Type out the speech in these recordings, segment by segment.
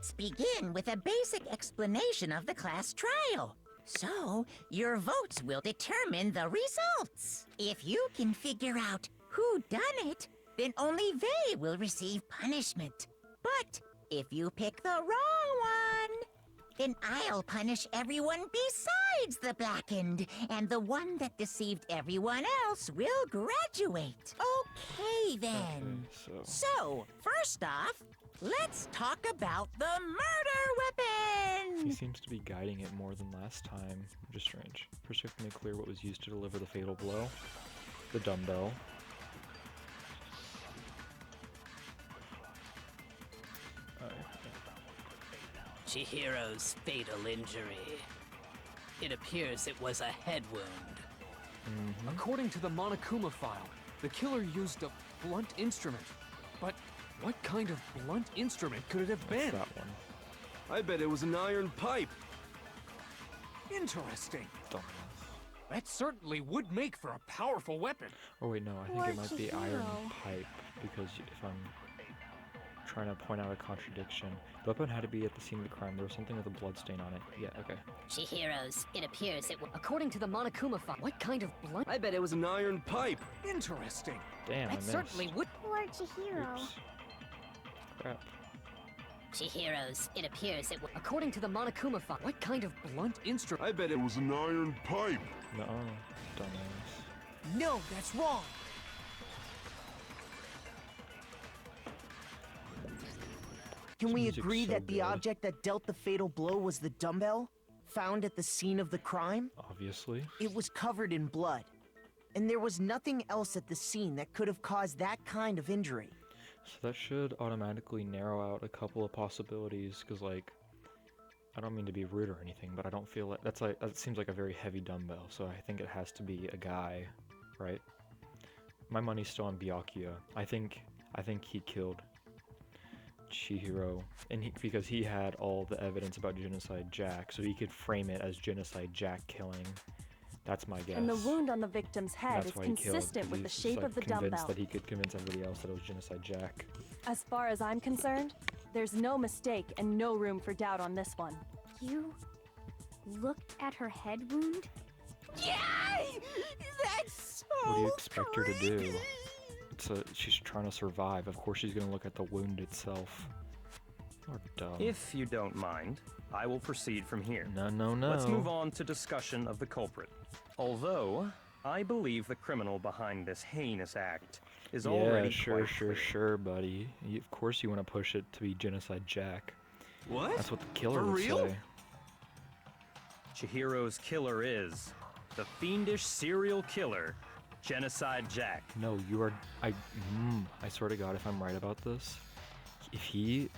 Let's begin with a basic explanation of the class trial. So, your votes will determine the results. If you can figure out who done it, then only they will receive punishment. But if you pick the wrong one, then I'll punish everyone besides the blackened, and the one that deceived everyone else will graduate. Okay, then. Okay, So, first off, let's talk about the murder weapon! he seems to be guiding it more than last time, which is strange. First we have to make clear what was used to deliver the fatal blow. The dumbbell. Chihiro's fatal injury. It appears it was a head wound. According to the Monokuma file, the killer used a blunt instrument. But what kind of blunt instrument could it have What's been? that one? I bet it was an iron pipe. Interesting. Dumbass. That certainly would make for a powerful weapon. Oh wait, no, I think Poor it might be iron Chihiro. pipe, because if I'm trying to point out a contradiction, the weapon had to be at the scene of the crime. There was something with a blood stain on it. Yeah, okay. Chihiro's, it appears it was. According to the Monokuma file, what kind of blunt? I bet it was an iron pipe. Interesting. Damn, I That missed. certainly would. Poor Chihiro. Oops. Crap. Chihiro's, it appears it was. According to the Monokuma file, what kind of Blunt instrument. I bet it was an iron pipe. No, dumbass. No, that's wrong. Can we music's agree so that the good. object that dealt the fatal blow was the dumbbell? Found at the scene of the crime? Obviously. It was covered in blood. And there was nothing else at the scene that could have caused that kind of injury. So that should automatically narrow out a couple of possibilities, because like, I don't mean to be rude or anything, but I don't feel like that seems like a very heavy dumbbell, so I think it has to be a guy, right? My money's still on Byakuya. I think he killed Chihiro, and because he had all the evidence about Genocide Jack, so he could frame it as Genocide Jack killing. That's my guess. And the wound on the victim's head That's is why he killed, consistent 'cause with the he's, shape like, of the convinced dumbbell. that he could convince everybody else that it was Genocide Jack. As far as I'm concerned, there's no mistake and no room for doubt on this one. You looked at her head wound? Yay! That's so What do you expect her to do? creepy. She's trying to survive. Of course she's gonna look at the wound itself. Or dumb. If you don't mind, I will proceed from here. No. Let's move on to discussion of the culprit. Although, I believe the criminal behind this heinous act is already quite clear. Sure, buddy. Of course you want to push it to be Genocide Jack. What? That's what the killer For would real? say. Chihiro's killer is the fiendish serial killer, Genocide Jack. No, you are. I swear to God, if I'm right about this, if he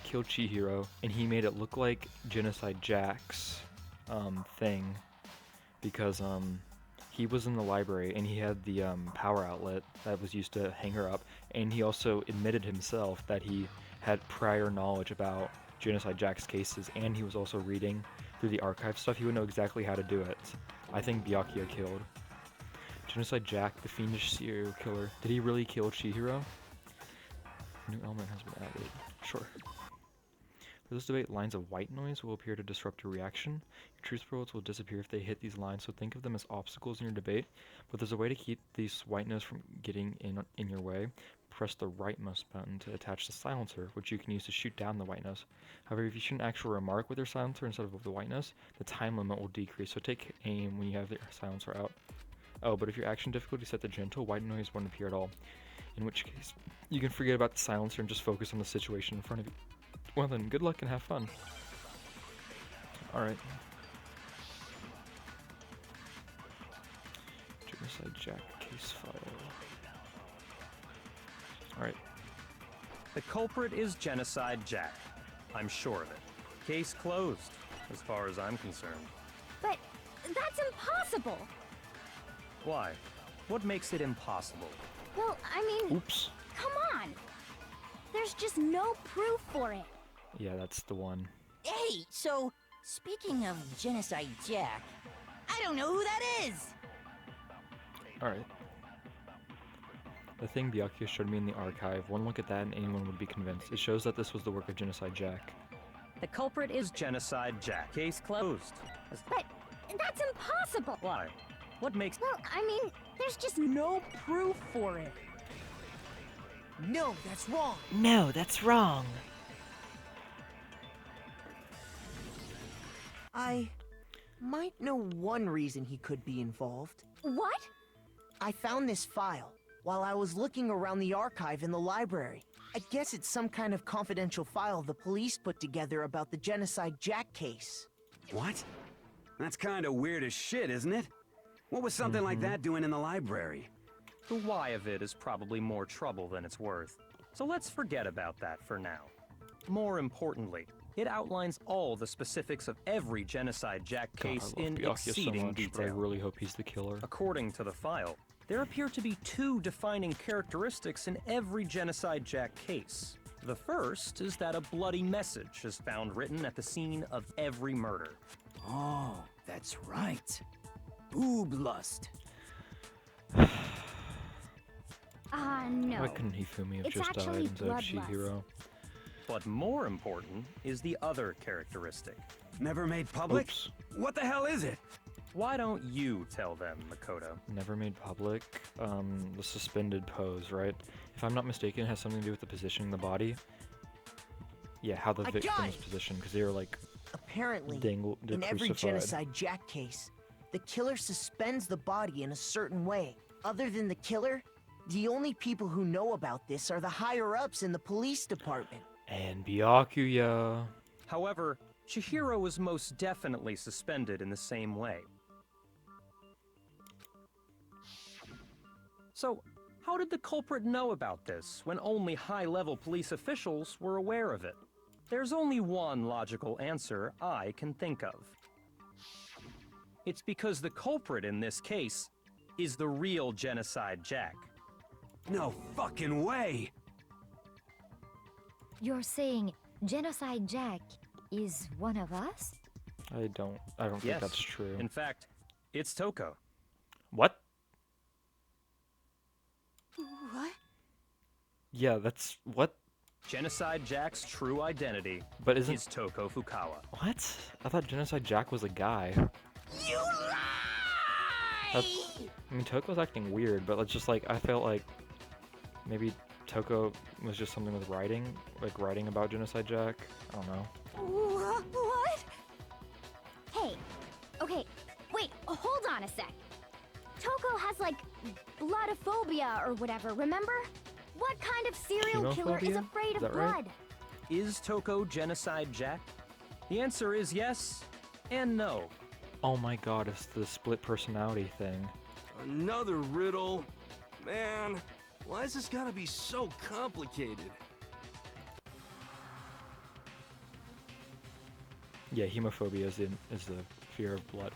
killed Chihiro and he made it look like Genocide Jack's thing, because he was in the library and he had the power outlet that was used to hang her up, and he also admitted himself that he had prior knowledge about Genocide Jack's cases, and he was also reading through the archive stuff. He would know exactly how to do it. I think Byakuya killed Genocide Jack, the fiendish serial killer. Did he really kill Chihiro? New element has been added. Sure. For this debate, lines of white noise will appear to disrupt your reaction. Your truth bullets will disappear if they hit these lines, so think of them as obstacles in your debate. But there's a way to keep these white noise from getting in your way. Press the rightmost button to attach the silencer, which you can use to shoot down the white noise. However, if you shoot an actual remark with your silencer instead of with the white noise, the time limit will decrease, so take aim when you have the silencer out. Oh, but if your action difficulty is set to gentle, white noise won't appear at all. In which case, you can forget about the silencer and just focus on the situation in front of you. Well then, good luck and have fun. Alright. Genocide Jack case file. Alright. The culprit is Genocide Jack. I'm sure of it. Case closed, as far as I'm concerned. But that's impossible! Why? What makes it impossible? Well, I mean, Oops. come on! There's just no proof for it. Yeah, that's the one. Hey, so, speaking of Genocide Jack, I don't know who that is! Alright. The thing Byakuya showed me in the archive, one look at that and anyone would be convinced. It shows that this was the work of Genocide Jack. The culprit is Genocide Jack. Case closed. But that's impossible. Why? What makes... Well, I mean, there's just No proof for it. No, that's wrong. No, that's wrong. I might know one reason he could be involved. What? I found this file while I was looking around the archive in the library. I guess it's some kind of confidential file the police put together about the Genocide Jack case. What? That's kind of weird as shit, isn't it? What was something like that doing in the library? The why of it is probably more trouble than it's worth. So let's forget about that for now. More importantly, it outlines all the specifics of every Genocide Jack case God, I love in Byakuya exceeding so much, detail. but I really hope he's the killer. According to the file, there appear to be two defining characteristics in every Genocide Jack case. The first is that a bloody message is found written at the scene of every murder. Oh, that's right. Boob lust. No. Why couldn't Hifumi have It's just died actually instead of bloodlust. Chihiro? But more important is the other characteristic. Never made public? Oops. What the hell is it? Why don't you tell them, Makoto? Never made public. The suspended pose, right? If I'm not mistaken, it has something to do with the positioning of the body. Yeah, how the I got victim is it! positioned, because they were like Apparently, they're in every crucified. Genocide Jack case, the killer suspends the body in a certain way. Other than the killer, the only people who know about this are the higher-ups in the police department. And Byakuya. However, Chihiro was most definitely suspended in the same way. So, how did the culprit know about this when only high-level police officials were aware of it? There's only one logical answer I can think of. It's because the culprit in this case is the real Genocide Jack. No fucking way! You're saying Genocide Jack is one of us? I don't Yes. think that's true. In fact, it's Toko. What? What? Yeah, that's what? Genocide Jack's true identity But isn't is Toko Fukawa. what? I thought Genocide Jack was a guy. You lie! I mean, Toko's acting weird, but it's just like I felt like maybe Toko was just something with writing, like writing about Genocide Jack. I don't know. What? Hey, okay, wait, hold on a sec. Toko has like bloodophobia or whatever, remember? What kind of serial killer is Chemophobia? afraid Is of that right? blood? Is Toko Genocide Jack? The answer is yes and no. Oh my god, it's the split personality thing. Another riddle? Man, why has this gotta be so complicated? Yeah, hemophobia is the fear of blood.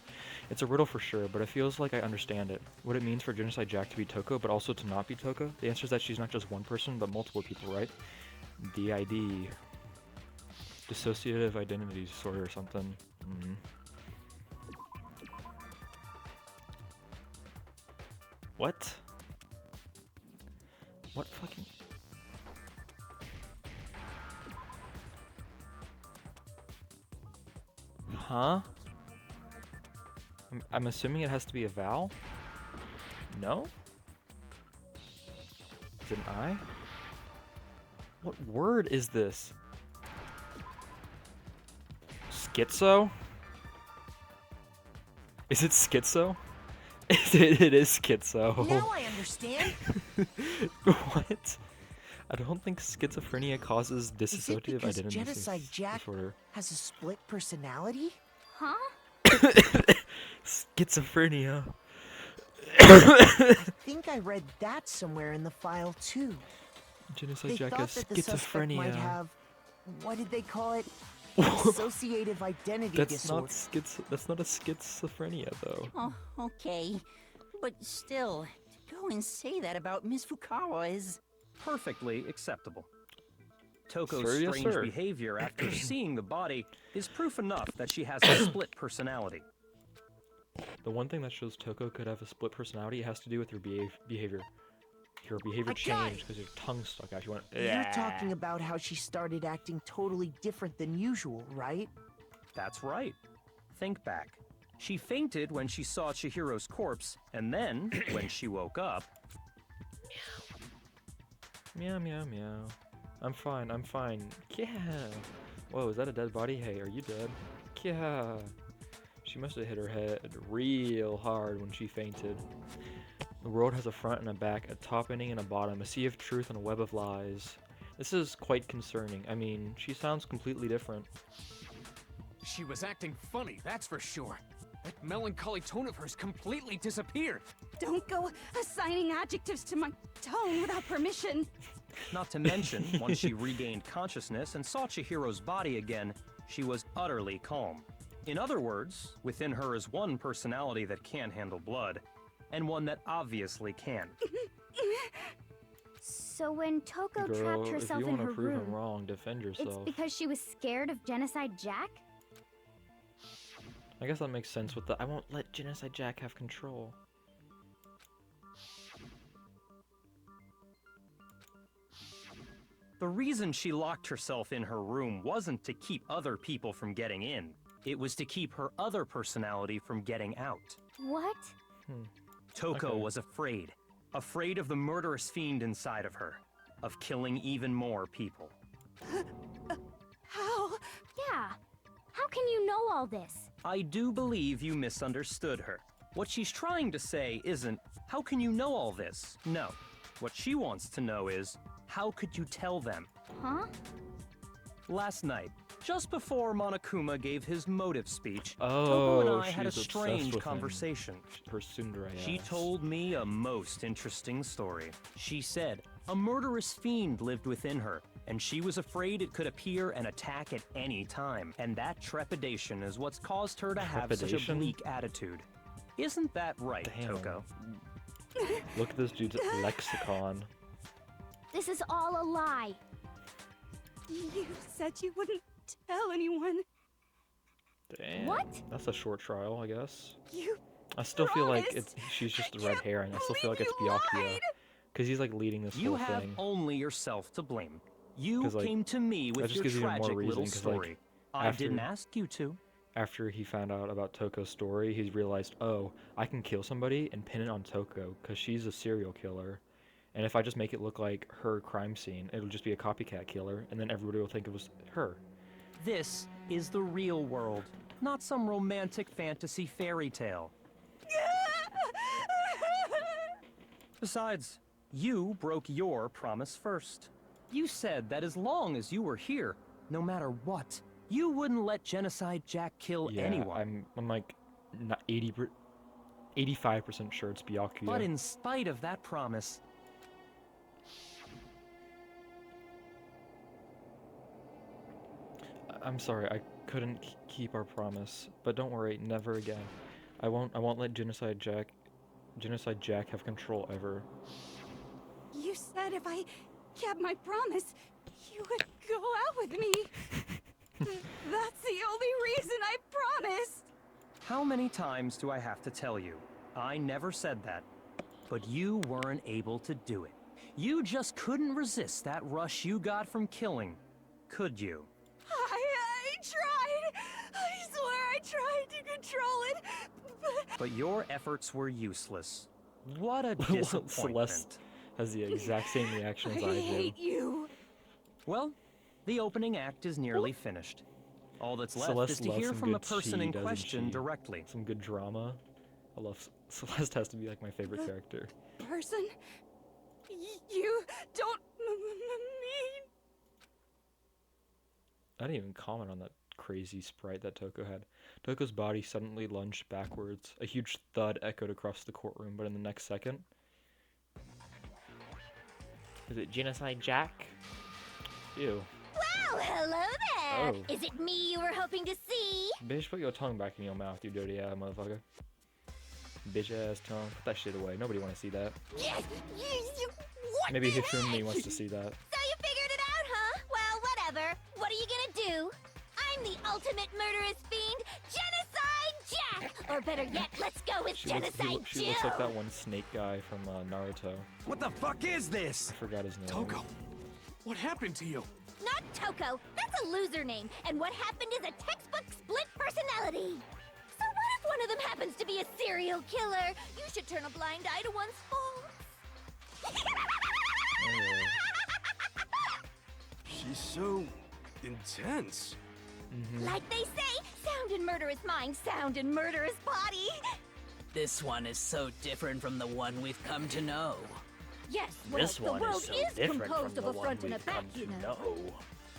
It's a riddle for sure, but it feels like I understand it. What it means for Genocide Jack to be Toko, but also to not be Toko. The answer is that she's not just one person, but multiple people, right? DID. Dissociative identity disorder or something. What? What fucking... Huh? I'm assuming it has to be a vowel? No? Is it an I? What word is this? Schizo? Is it schizo? It is schizo. Now I understand. What? I don't think schizophrenia causes Is it dissociative because identity Genocide Jack disorder. has a split personality? Huh? Schizophrenia. I think I read that somewhere in the file too. Genocide They Jack thought has that the suspect might schizophrenia. have, what did they call it? Dissociative identity disorder. That's not a schizophrenia though. Oh, okay. But still, to go and say that about Miss Fukawa is... Perfectly acceptable. Toko's Sir, yes, strange sir. behavior after seeing the body is proof enough that she has a split personality. The one thing that shows Toko could have a split personality has to do with her behavior. Your behavior I got changed it. because your tongue stuck out. You went. You're talking about how she started acting totally different than usual, right? That's right. Think back. She fainted when she saw Chihiro's corpse, and then, when she woke up... Meow, meow, meow. I'm fine, I'm fine. Yeah. Whoa, is that a dead body? Hey, are you dead? Yeah. She must have hit her head real hard when she fainted. The world has a front and a back, a top ending and a bottom, a sea of truth and a web of lies. This is quite concerning. I mean, she sounds completely different. She was acting funny, that's for sure. That melancholy tone of hers completely disappeared. Don't go assigning adjectives to my tone without permission. Not to mention, once she regained consciousness and saw Chihiro's body again, she was utterly calm. In other words, within her is one personality that can handle blood, and one that obviously can. So when Toko Girl, trapped herself if you in want her to prove room, him wrong, defend it's yourself. because she was scared of Genocide Jack? I guess that makes sense with the I won't let Genocide Jack have control. The reason she locked herself in her room wasn't to keep other people from getting in. It was to keep her other personality from getting out. What? Toko Okay. was afraid. Afraid of the murderous fiend inside of her. Of killing even more people. How? Yeah. How can you know all this? I do believe you misunderstood her. What she's trying to say isn't, how can you know all this? No. What she wants to know is, how could you tell them? Huh? Last night, just before Monokuma gave his motive speech, Oh, Toko and I had a she's obsessed strange with him. conversation. Her tsundere She ass. told me a most interesting story. She said a murderous fiend lived within her, and she was afraid it could appear and attack at any time. And that trepidation is what's caused her to have such a Trepidation? bleak attitude. Isn't that right, Damn. Toko? Look at this dude's lexicon. This is all a lie. You said you wouldn't tell anyone. Damn. What? That's a short trial, I guess. You I still feel like promised. she's just a I red can't herring. I still feel like believe it's you Byakuya. lied. Because he's like leading this You whole have thing. only yourself to blame. You 'Cause, like, came to me that with just your gives you even more tragic reason, little 'cause, like, story. I after- didn't ask you to. After he found out about Toko's story, he's realized, oh, I can kill somebody and pin it on Toko because she's a serial killer. And if I just make it look like her crime scene, it'll just be a copycat killer, and then everybody will think it was her. This is the real world, not some romantic fantasy fairy tale. Besides, you broke your promise first. You said that as long as you were here, no matter what, you wouldn't let Genocide Jack kill Yeah, anyone. I'm like not 85% sure it's Byakuya. But in spite of that promise, I'm sorry, I couldn't keep our promise, but don't worry, never again. I won't let Genocide Jack have control ever. You said if I kept my promise, you would go out with me. That's the only reason I promised. how many times do I have to tell you? I never said that. But you weren't able to do it. You just couldn't resist that rush you got from killing, could you? I tried. I swear I tried to control it. But your efforts were useless. What a disappointment. Celeste has the exact same reaction as I do. hate you. Well, the opening act is nearly finished. All that's left Celeste is to loves hear some from the good person chi, in doesn't question she? directly. Some good drama. I love Celeste has to be like my favorite character. Person, you don't mean. I didn't even comment on that crazy sprite that Toko had. Toko's body suddenly lunged backwards. A huge thud echoed across the courtroom, but in the next second... Is it Genocide Jack? Ew. Well, hello there. Oh. Is it me you were hoping to see? Bitch, put your tongue back in your mouth, you dirty ass motherfucker. Bitch ass tongue. Put that shit away. Nobody wants to see that. Yes, what Maybe the Hifumi heck? wants to see that. So you figured it out, huh? Well, whatever. What are you gonna do? I'm the ultimate murderous fiend, Genocide Jack! Jack! Or better yet, let's go with She looks, Genocide she Jill! looks like that one snake guy from Naruto. What the fuck is this? I forgot his name. Toko, what happened to you? Not Toko. That's a loser name. And what happened is a textbook split personality. So what if one of them happens to be a serial killer? You should turn a blind eye to one's faults. She's so intense. Like they say, sound in murderous mind, sound in murderous body. This one is so different from the one we've come to know. Yes, well, the world is composed of a front and a back, you know.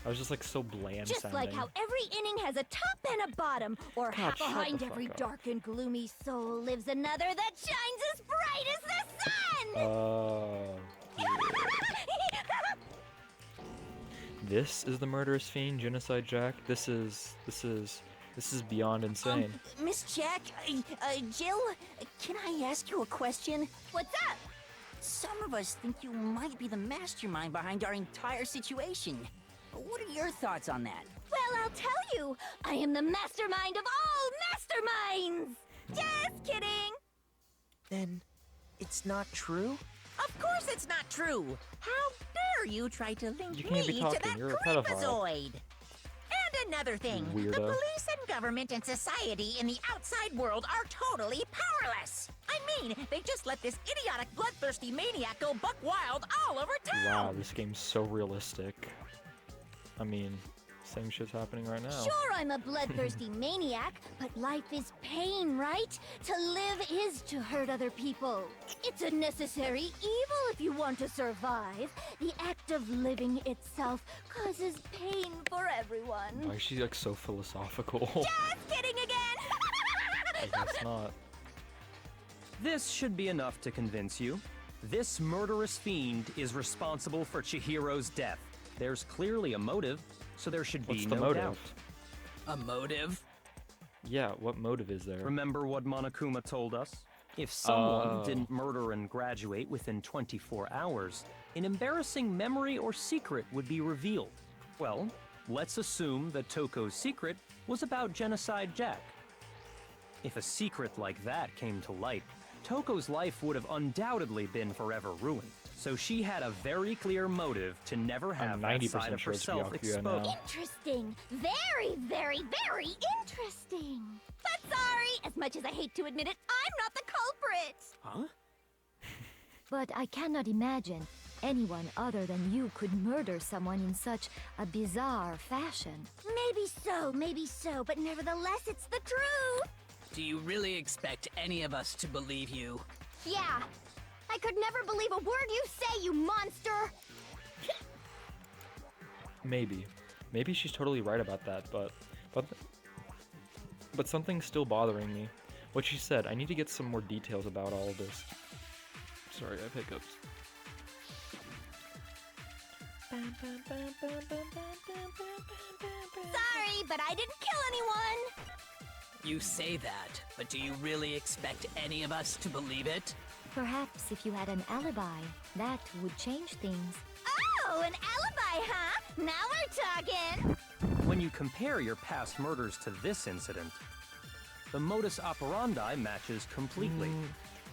I was just like so bland Just sounding. like how every inning has a top and a bottom, or God, shut behind the every fuck up. dark and gloomy soul lives another that shines as bright as the sun! Oh. Yeah. This is the murderous fiend, Genocide Jack. This is beyond insane. Miss Jack, Jill, can I ask you a question? What's up? Some of us think you might be the mastermind behind our entire situation. What are your thoughts on that? Well, I'll tell you. I am the mastermind of all masterminds! Just kidding! Then it's not true? Of course it's not true! How dare you try to link You can't be me talking, to that you're a pedophile. creepazoid! And another thing, the Weirdo. police and government and society in the outside world are totally powerless! I mean, they just let this idiotic, bloodthirsty maniac go buck wild all over town! Wow, this game's so realistic. I mean, same shit's happening right now. Sure, I'm a bloodthirsty maniac, but life is pain, right? To live is to hurt other people. It's a necessary evil if you want to survive. The act of living itself causes pain for everyone. Why is she like so philosophical? Just kidding again! I guess not. This should be enough to convince you. This murderous fiend is responsible for Chihiro's death. There's clearly a motive, so there should be What's the no motive? doubt. A motive? Yeah, what motive is there? Remember what Monokuma told us? If someone Oh. didn't murder and graduate within 24 hours, an embarrassing memory or secret would be revealed. Well, let's assume that Toko's secret was about Genocide Jack. If a secret like that came to light, Toko's life would have undoubtedly been forever ruined. So she had a very clear motive to never have I'm that 90% side of sure it's herself Byakuya exposed. now. Interesting. Very, very, very interesting. But sorry, as much as I hate to admit it, I'm not the culprit. Huh? But I cannot imagine anyone other than you could murder someone in such a bizarre fashion. Maybe so, but nevertheless, it's the truth. Do you really expect any of us to believe you? Yeah. I could never believe a word you say, you monster! Maybe. Maybe she's totally right about that, but something's still bothering me. What she said, I need to get some more details about all of this. Sorry, I have hiccups. Sorry, but I didn't kill anyone! You say that, but do you really expect any of us to believe it? Perhaps if you had an alibi, that would change things. Oh, an alibi, huh? Now we're talking! When you compare your past murders to this incident, the modus operandi matches completely.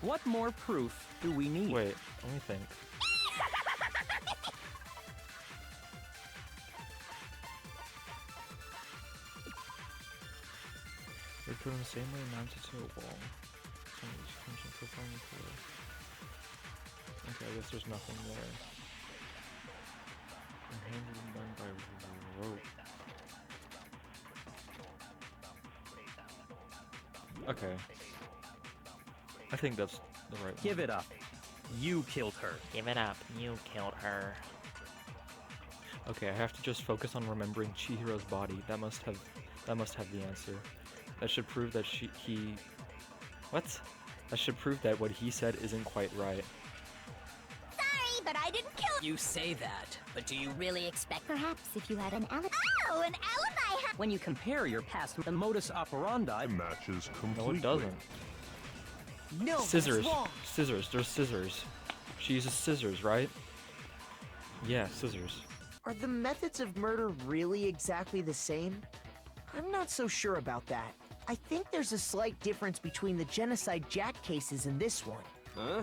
What more proof do we need? Wait, let me think. They put in the same way mounted to a wall. Okay, I guess there's nothing there. And handled and done by rope. Okay. I think that's the right one. Give it up. You killed her. Give it up. You killed her. Okay, I have to just focus on remembering Chihiro's body. That must have the answer. That should prove that What? That should prove that what he said isn't quite right. Sorry, but I didn't kill— You say that, but do you really expect— Perhaps if you had an alibi. Oh, an alibi, huh? When you compare your past, the modus operandi matches No, completely. it doesn't. No, Scissors. that's wrong. Scissors. There's scissors. She uses scissors, right? Yeah, scissors. Are the methods of murder really exactly the same? I'm not so sure about that. I think there's a slight difference between the Genocide Jack cases and this one. Huh?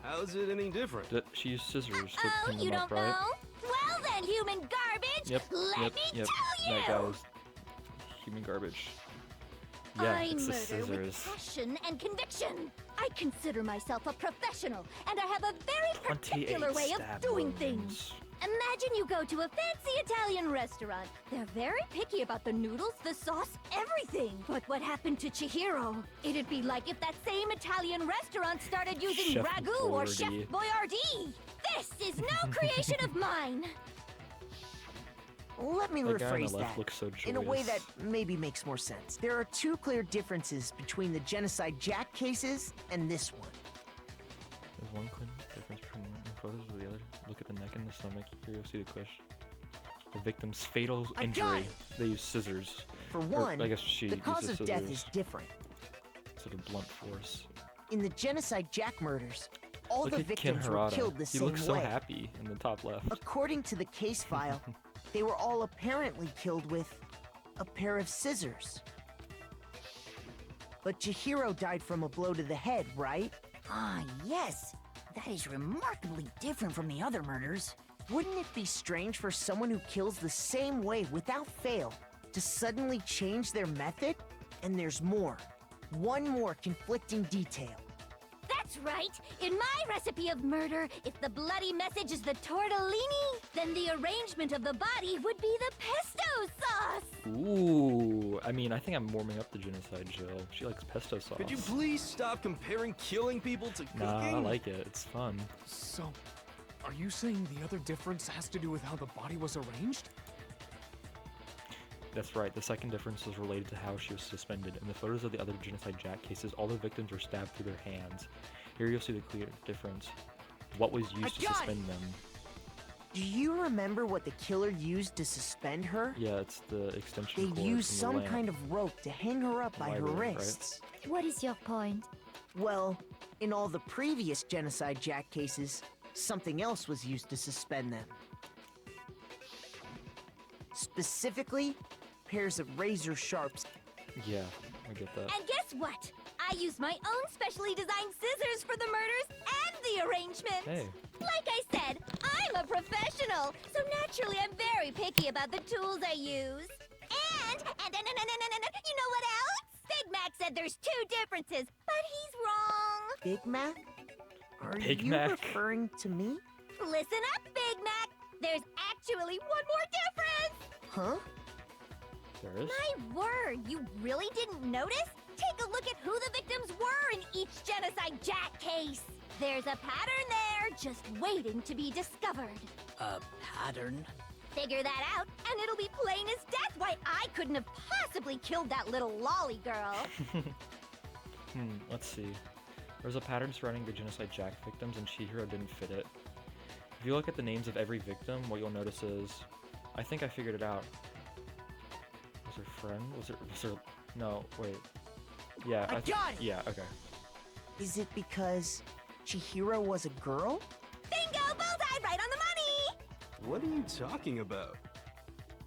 How's it any different? She used scissors to Oh, pin you them up, don't right? know? Well then, human garbage! Yep, Let yep, me yep. tell you! That guy was human garbage. Yeah, I it's the murder with scissors. passion and conviction. I consider myself a professional, and I have a very particular 28 way of stab doing wounds. things. Imagine you go to a fancy Italian restaurant. They're very picky about the noodles, the sauce, everything. But what happened to Chihiro? It'd be like if that same Italian restaurant started using Chef ragu or Chef Boyardee. Boyardee. This is no creation of mine. Let me The guy on the rephrase left that looks so in a way that joyous. maybe makes more sense. There are two clear differences between the Genocide Jack cases and this one. There's one clear difference between the photos of the other. Look at the neck and the stomach. Here you'll see the question. The victim's fatal I got injury. it. They use scissors. For Or, one, I guess she the cause uses of death scissors is different. Sort of blunt force. In the Genocide Jack murders, all Look the at Ken victims were Harada. killed the He same looks so way. happy in the top left. According to the case file, they were all apparently killed with a pair of scissors. But Chihiro died from a blow to the head, right? Ah, yes. That is remarkably different from the other murders. Wouldn't it be strange for someone who kills the same way without fail to suddenly change their method? And there's more. One more conflicting detail. That's right. In my recipe of murder, if the bloody message is the tortellini, then the arrangement of the body would be the pesto sauce. Ooh, I mean, I think I'm warming up the Genocide Jill. She likes pesto sauce. Could you please stop comparing killing people to cooking? Nah, I like it. It's fun. So, are you saying the other difference has to do with how the body was arranged? That's right. The second difference is related to how she was suspended. In the photos of the other Genocide Jack cases, all the victims were stabbed through their hands. Here you'll see the clear difference. What was used to got it. suspend them? Do you remember what the killer used to suspend her? Yeah, it's the extension They cord used from some the lamp. kind of rope to hang her up by her Library, right? wrists. What is your point? Well, in all the previous Genocide Jack cases, something else was used to suspend them. Specifically, pairs of razor sharps. Yeah, I get that. And guess what? I use my own specially designed scissors for the murders and the arrangement. Hey. Like I said, I'm a professional, so naturally I'm very picky about the tools I use. And you know what else? Big Mac said there's two differences, but he's wrong. Big Mac? Are Big you Mac? referring to me? Listen up, Big Mac. There's actually one more difference. Huh? There is? My word, you really didn't notice? Take a look at who the victims were in each Genocide Jack case. There's a pattern there, just waiting to be discovered. A pattern? Figure that out, and it'll be plain as death why I couldn't have possibly killed that little lolly girl. Let's see. There's a pattern surrounding the Genocide Jack victims, and Chihiro didn't fit it. If you look at the names of every victim, what you'll notice is... I think I figured it out. Was her friend? Was her... No, wait. Yeah, I got it! Yeah, okay. Is it because Chihiro was a girl? Bingo! Bullseye! Right on the money! What are you talking about?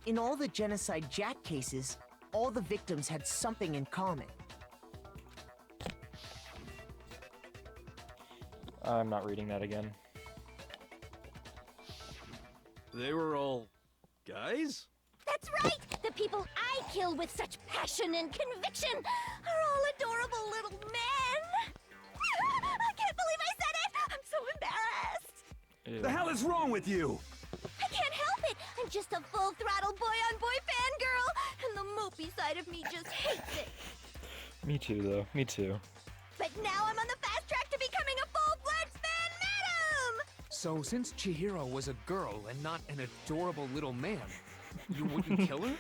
In all the Genocide Jack cases, all the victims had something in common. I'm not reading that again. They were all guys? That's right! The people I kill with such passion and conviction are all adorable little men! I can't believe I said it! I'm so embarrassed! Ew. The hell is wrong with you? I can't help it! I'm just a full-throttle boy-on-boy fangirl, and the mopey side of me just hates it. Me too, though. Me too. But now I'm on the fast track to becoming a full-fledged fan madam! So, since Chihiro was a girl and not an adorable little man, you wouldn't kill her?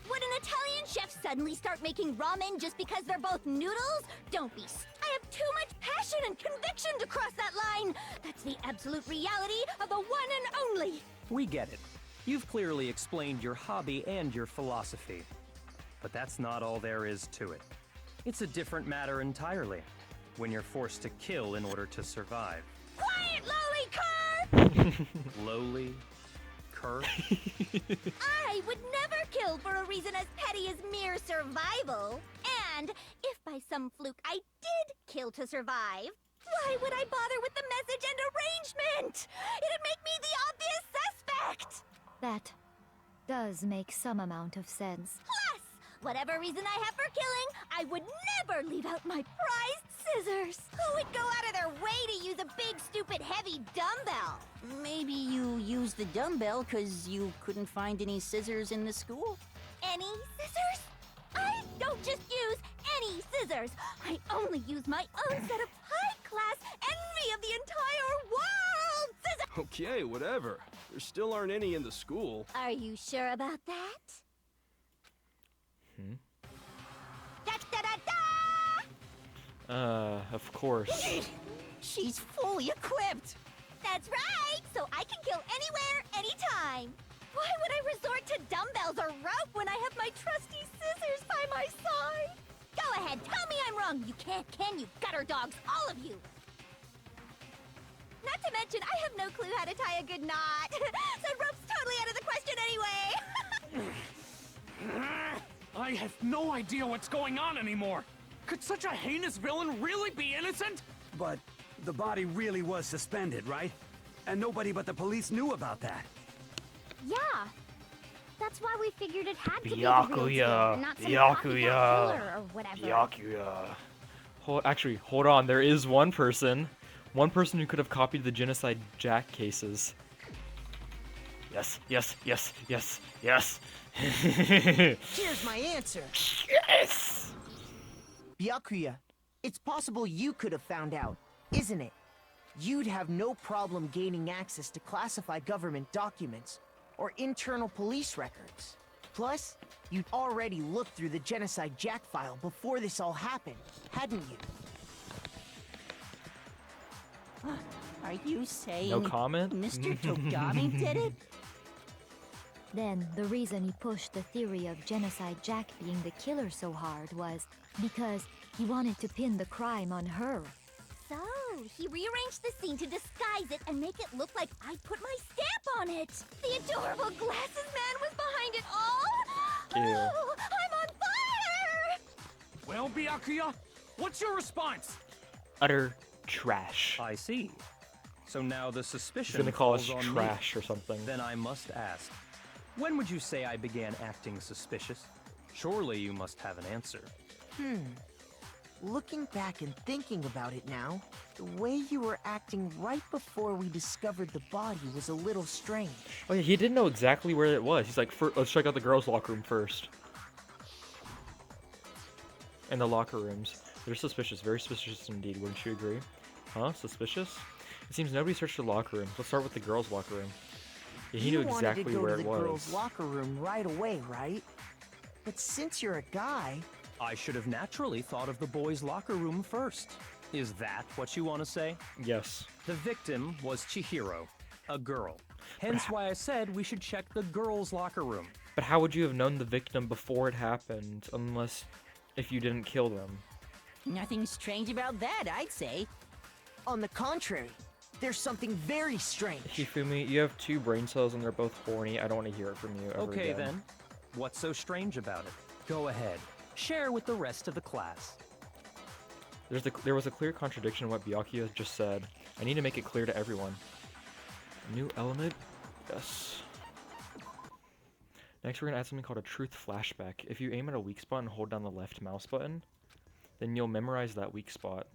Would an Italian chef suddenly start making ramen just because they're both noodles? Don't be I have too much passion and conviction to cross that line! That's the absolute reality of the one and only! We get it. You've clearly explained your hobby and your philosophy. But that's not all there is to it. It's a different matter entirely, when you're forced to kill in order to survive. Quiet, lowly cur! Lowly? Cur? I would never kill for a reason as petty as mere survival. And if by some fluke I did kill to survive, why would I bother with the message and arrangement? It'd make me the obvious suspect! That does make some amount of sense. Plus, whatever reason I have for killing, I would never leave out my prized scissors. Who would go out of their way to use a big, stupid, heavy dumbbell? Maybe you used the dumbbell because you couldn't find any scissors in the school? Any scissors? I don't just use any scissors. I only use my own set of high-class envy of the entire world scissors. Okay, whatever. There still aren't any in the school. Are you sure about that? Da-da-da-da! Of course. She's fully equipped! That's right! So I can kill anywhere, anytime! Why would I resort to dumbbells or rope when I have my trusty scissors by my side? Go ahead, tell me I'm wrong! You can't, can you, gutter dogs, all of you! Not to mention, I have no clue how to tie a good knot. So rope's totally out of the question anyway! I have no idea what's going on anymore. Could such a heinous villain really be innocent? But the body really was suspended, right? And nobody but the police knew about that. Yeah. That's why we figured it had to be the real deal, and not some copycat killer or whatever. Actually, hold on. There is one person who could have copied the Genocide Jack cases. Yes, yes, yes, yes, yes. Here's my answer. Yes! Byakuya, it's possible you could have found out, isn't it? You'd have no problem gaining access to classified government documents or internal police records. Plus, you'd already looked through the Genocide Jack file before this all happened, hadn't you? Are you saying No comment? Mr. Togami did it? Then, the reason he pushed the theory of Genocide Jack being the killer so hard was because he wanted to pin the crime on her. So, he rearranged the scene to disguise it and make it look like I put my stamp on it. The adorable glasses man was behind it all. Ew. Oh, I'm on fire! Well, Byakuya, what's your response? Utter trash. I see. So now the suspicion He's gonna call us falls on trash me. or something. Then I must ask, when would you say I began acting suspicious? Surely you must have an answer. Looking back and thinking about it now, the way you were acting right before we discovered the body was a little strange. Oh yeah, he didn't know exactly where it was. He's like, let's check out the girls' locker room first. And the locker rooms. They're suspicious, very suspicious indeed, wouldn't you agree? Huh? Suspicious? It seems nobody searched the locker room. Let's start with the girls' locker room. Yeah, he knew exactly where it You wanted to go to the girls' was. locker room right away, right? But since you're a guy... I should have naturally thought of the boys' locker room first. Is that what you want to say? Yes. The victim was Chihiro, a girl. Hence why I said we should check the girls' locker room. But how would you have known the victim before it happened, unless if you didn't kill them? Nothing strange about that, I'd say. On the contrary, there's something very strange. Hifumi, you have 2 brain cells and they're both horny. I don't want to hear it from you ever Okay again. then. What's so strange about it? Go ahead. Share with the rest of the class. There was a clear contradiction in what Byakuya just said. I need to make it clear to everyone. New element? Yes. Next, we're going to add something called a truth flashback. If you aim at a weak spot and hold down the left mouse button, then you'll memorize that weak spot.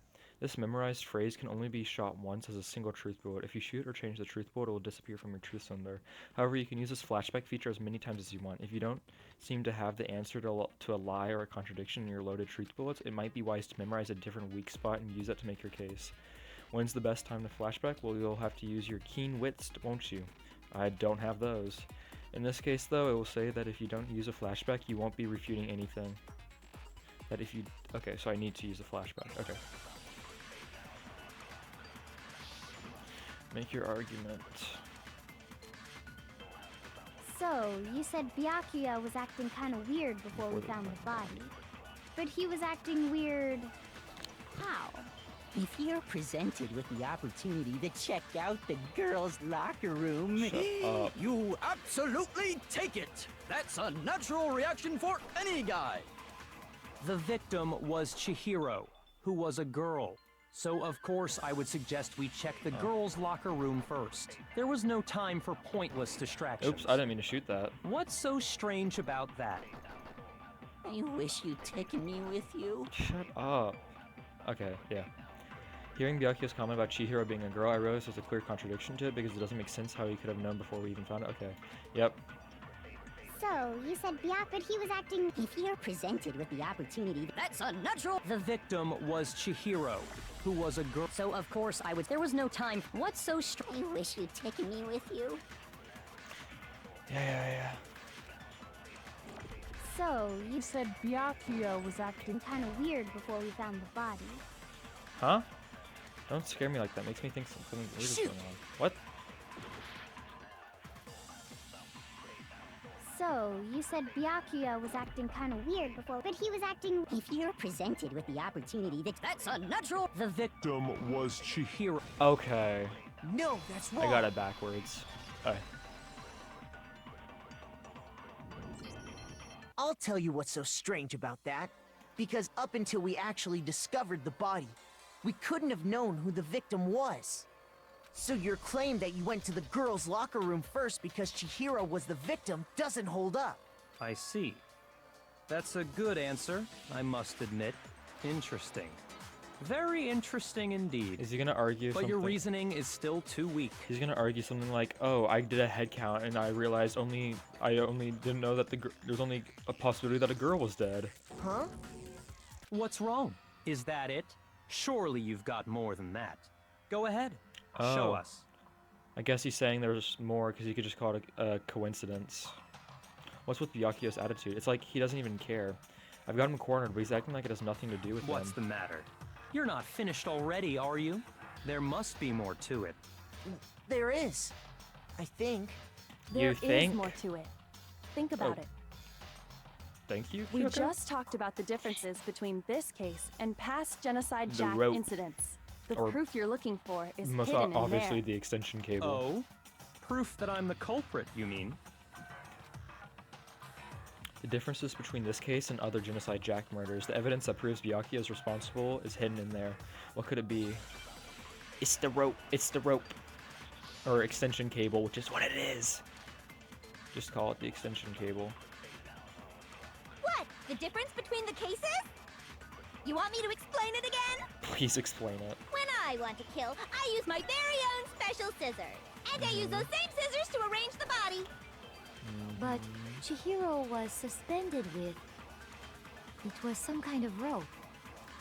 This memorized phrase can only be shot once as a single truth bullet. If you shoot or change the truth bullet, it will disappear from your truth cylinder. However, you can use this flashback feature as many times as you want. If you don't seem to have the answer to a lie or a contradiction in your loaded truth bullets, it might be wise to memorize a different weak spot and use that to make your case. When's the best time to flashback? Well, you'll have to use your keen wits, won't you? I don't have those. In this case, though, it will say that if you don't use a flashback, you won't be refuting anything. That if you... Okay, so I need to use a flashback. Okay. Make your argument. So, you said Byakuya was acting kind of weird before we found the body. But he was acting weird... how? If you're presented with the opportunity to check out the girls' locker room... Shut up. You absolutely take it! That's a natural reaction for any guy! The victim was Chihiro, who was a girl. So of course I would suggest we check the girls' locker room first. There was no time for pointless distractions. Oops, I didn't mean to shoot that. What's so strange about that? I wish you'd taken me with you. Shut up. Okay, yeah. Hearing Byakuya's comment about Chihiro being a girl, I realized there's a clear contradiction to it because it doesn't make sense how he could have known before we even found it. Okay, yep. So, you said but he was acting... If you're presented with the opportunity, That's unnatural! The victim was Chihiro, who was a girl. So of course I was. There was no time. What's so I wish you'd taken me with you. Yeah. So, you said Byakuya was acting... Kind of weird before we found the body. Huh? Don't scare me like that. Makes me think something weird is going on. What? So, you said Byakuya was acting kind of weird before, but he was acting... If you're presented with the opportunity, That's unnatural! The victim was Chihiro. Okay. No, that's I wrong. got it backwards. Alright. I'll tell you what's so strange about that. Because up until we actually discovered the body, we couldn't have known who the victim was. So your claim that you went to the girls' locker room first because Chihiro was the victim doesn't hold up. I see. That's a good answer, I must admit. Interesting. Very interesting indeed. Is he gonna argue But something? your reasoning is still too weak. He's gonna argue something like, "Oh, I did a head count and I realized I only didn't know that there's only a possibility that a girl was dead." Huh? What's wrong? Is that it? Surely you've got more than that. Go ahead. Show us. I guess he's saying there's more because he could just call it a coincidence. What's with Byakuya's attitude? It's like he doesn't even care. I've got him cornered, but he's acting like it has nothing to do with What's him. the matter? You're not finished already, are you? There must be more to it. There is. I think. There is think? more to it. Think about Oh. it. Thank you. We Kyoko? just talked about the differences between this case and past Genocide The Jack rope. incidents. The Or proof you're looking for is Most hidden in obviously there. the extension cable. Oh? Proof that I'm the culprit, you mean? The differences between this case and other Genocide Jack murders, the evidence that proves Byakuya is responsible is hidden in there. What could it be? It's the rope. It's the rope. Or extension cable, which is what it is. Just call it the extension cable. What? The difference between the cases? You want me to explain it again? Please explain it. When I want to kill, I use my very own special scissors. And I use those same scissors to arrange the body. But Chihiro was suspended with... It was some kind of rope.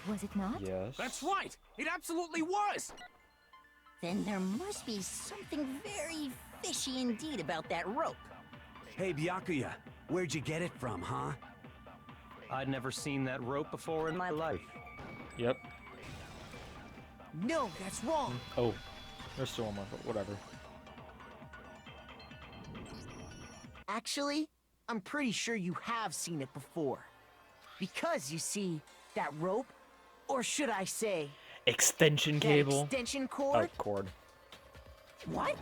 Was it not? Yes. That's right! It absolutely was! Then there must be something very fishy indeed about that rope. Hey, Byakuya, where'd you get it from, huh? I'd never seen that rope before in my life. Yep. No, that's wrong. Oh, there's still one more, but whatever. Actually, I'm pretty sure you have seen it before. Because, you see, that rope, or should I say, Extension that cable. extension cord, Oh, cord. What?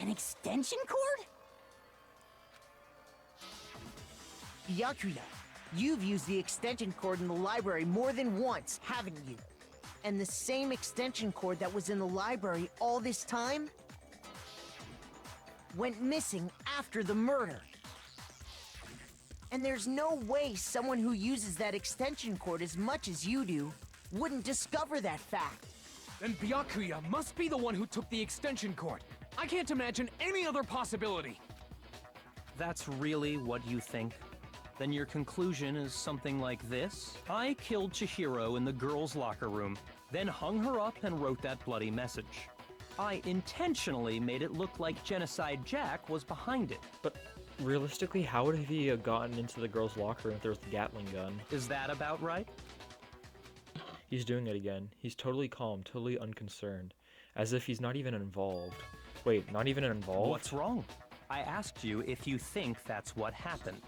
An extension cord? Byakuya, you've used the extension cord in the library more than once, haven't you? And the same extension cord that was in the library all this time went missing after the murder. And there's no way someone who uses that extension cord as much as you do wouldn't discover that fact. Then Byakuya must be the one who took the extension cord. I can't imagine any other possibility. That's really what you think? Then your conclusion is something like this? I killed Chihiro in the girls' locker room, then hung her up and wrote that bloody message. I intentionally made it look like Genocide Jack was behind it. But realistically, how would he have gotten into the girls' locker room if there was the Gatling gun? Is that about right? He's doing it again. He's totally calm, totally unconcerned. As if he's not even involved. Wait, not even involved? What's wrong? I asked you if you think that's what happened.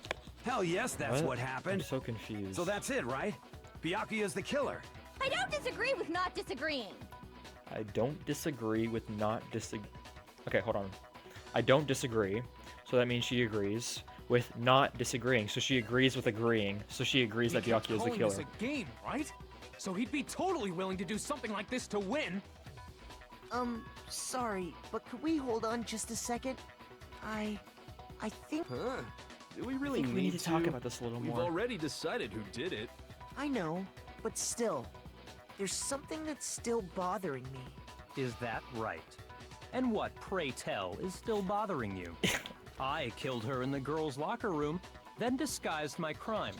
Hell yes, that's what happened. I'm so confused. So that's it, right? Byakuya's the killer. I don't disagree with not disagreeing. I don't disagree with not disagree. Okay, hold on. I don't disagree, so that means she agrees. with not disagreeing. So she agrees with agreeing. So she agrees that Byakuya is the calling this killer. a game, right? So he'd be totally willing to do something like this to win. Sorry, but could we hold on just a second? I think... Huh? Do we really I think we need to talk about this a little We've more. already decided who did it. I know, but still, there's something that's still bothering me. Is that right? And what, pray tell, is still bothering you? I killed her in the girls' locker room, then disguised my crime.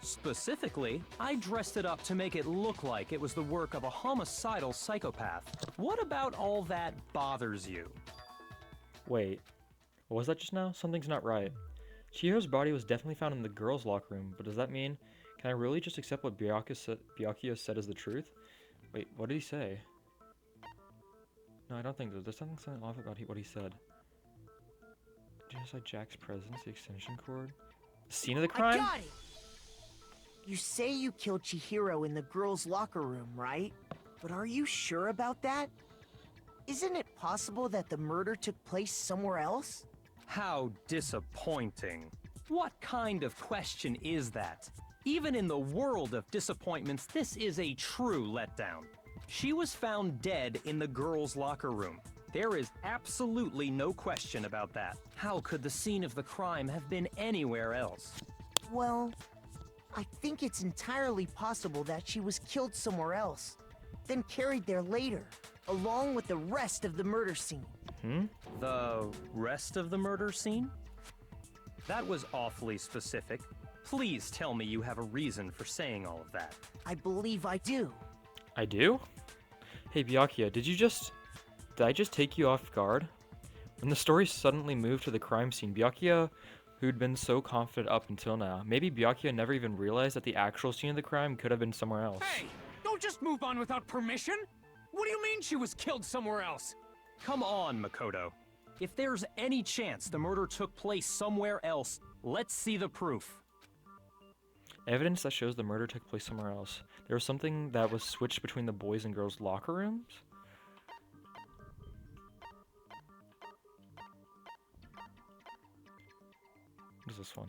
Specifically, I dressed it up to make it look like it was the work of a homicidal psychopath. What about all that bothers you? Wait, what was that just now? Something's not right. Chihiro's body was definitely found in the girls' locker room, but does that mean, can I really just accept what Byakuya said as the truth? Wait, what did he say? No, I don't think there's something off about what he said. Genocide Jack's presence, the extension cord. The scene of the crime? I got it! You say you killed Chihiro in the girls' locker room, right? But are you sure about that? Isn't it possible that the murder took place somewhere else? How disappointing. What kind of question is that? Even in the world of disappointments, this is a true letdown. She was found dead in the girls' locker room. There is absolutely no question about that. How could the scene of the crime have been anywhere else? Well, I think it's entirely possible that she was killed somewhere else, then carried there later, along with the rest of the murder scene. The rest of the murder scene? That was awfully specific. Please tell me you have a reason for saying all of that. I believe I do. I do? Hey Byakuya, did I just take you off guard? When the story suddenly moved to the crime scene, Byakuya, who'd been so confident up until now, maybe Byakuya never even realized that the actual scene of the crime could have been somewhere else. Hey, don't just move on without permission. What do you mean she was killed somewhere else? Come on, Makoto. If there's any chance the murder took place somewhere else, let's see the proof. Evidence that shows the murder took place somewhere else. There was something that was switched between the boys' and girls' locker rooms? What is this one?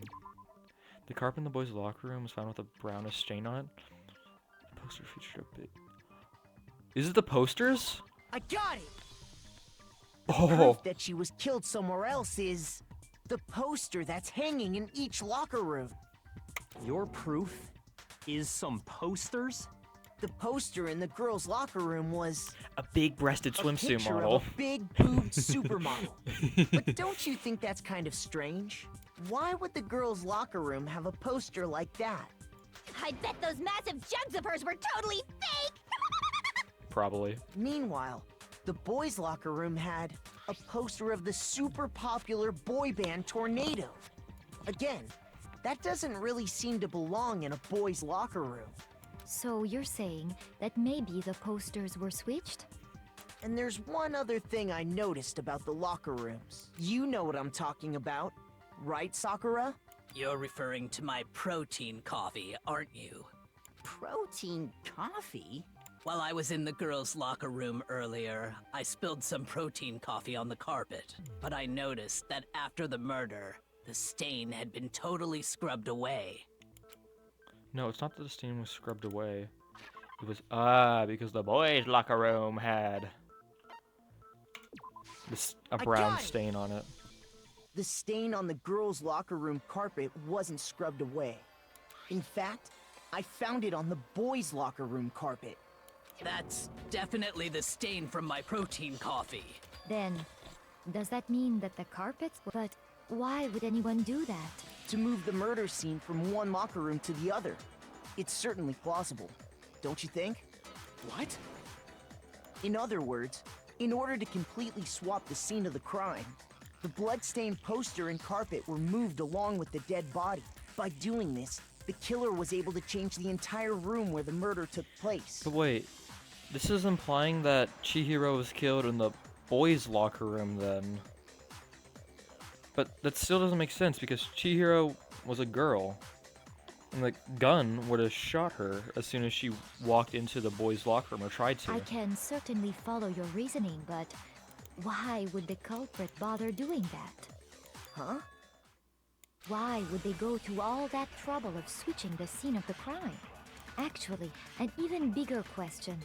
The carpet in the boys' locker room was found with a brownish stain on it. The poster featured a big... Is it the posters? I got it! Oh! Proof that she was killed somewhere else is the poster that's hanging in each locker room. Your proof is some posters? The poster in the girls' locker room was a big-breasted swimsuit picture model. Of a big-boobed supermodel. But don't you think that's kind of strange? Why would the girls' locker room have a poster like that? I bet those massive jugs of hers were totally fake! Probably. Meanwhile, the boys' locker room had a poster of the super popular boy band Tornado. Again, that doesn't really seem to belong in a boys' locker room. So you're saying that maybe the posters were switched? And there's one other thing I noticed about the locker rooms. You know what I'm talking about, right, Sakura? You're referring to my protein coffee, aren't you? Protein coffee? While I was in the girls' locker room earlier, I spilled some protein coffee on the carpet. But I noticed that after the murder, the stain had been totally scrubbed away. No, it's not that the stain was scrubbed away. It was, because the boys' locker room had a brown stain on it. The stain on the girls' locker room carpet wasn't scrubbed away. In fact, I found it on the boys' locker room carpet. That's definitely the stain from my protein coffee. Then, does that mean that the carpets... But why would anyone do that? To move the murder scene from one locker room to the other. It's certainly plausible, don't you think? What? In other words, in order to completely swap the scene of the crime, the blood-stained poster and carpet were moved along with the dead body. By doing this, the killer was able to change the entire room where the murder took place. But wait, this is implying that Chihiro was killed in the boys' locker room then. But that still doesn't make sense because Chihiro was a girl. And the gun would have shot her as soon as she walked into the boys' locker room or tried to. I can certainly follow your reasoning, but why would the culprit bother doing that? Huh? Why would they go to all that trouble of switching the scene of the crime? Actually, an even bigger question.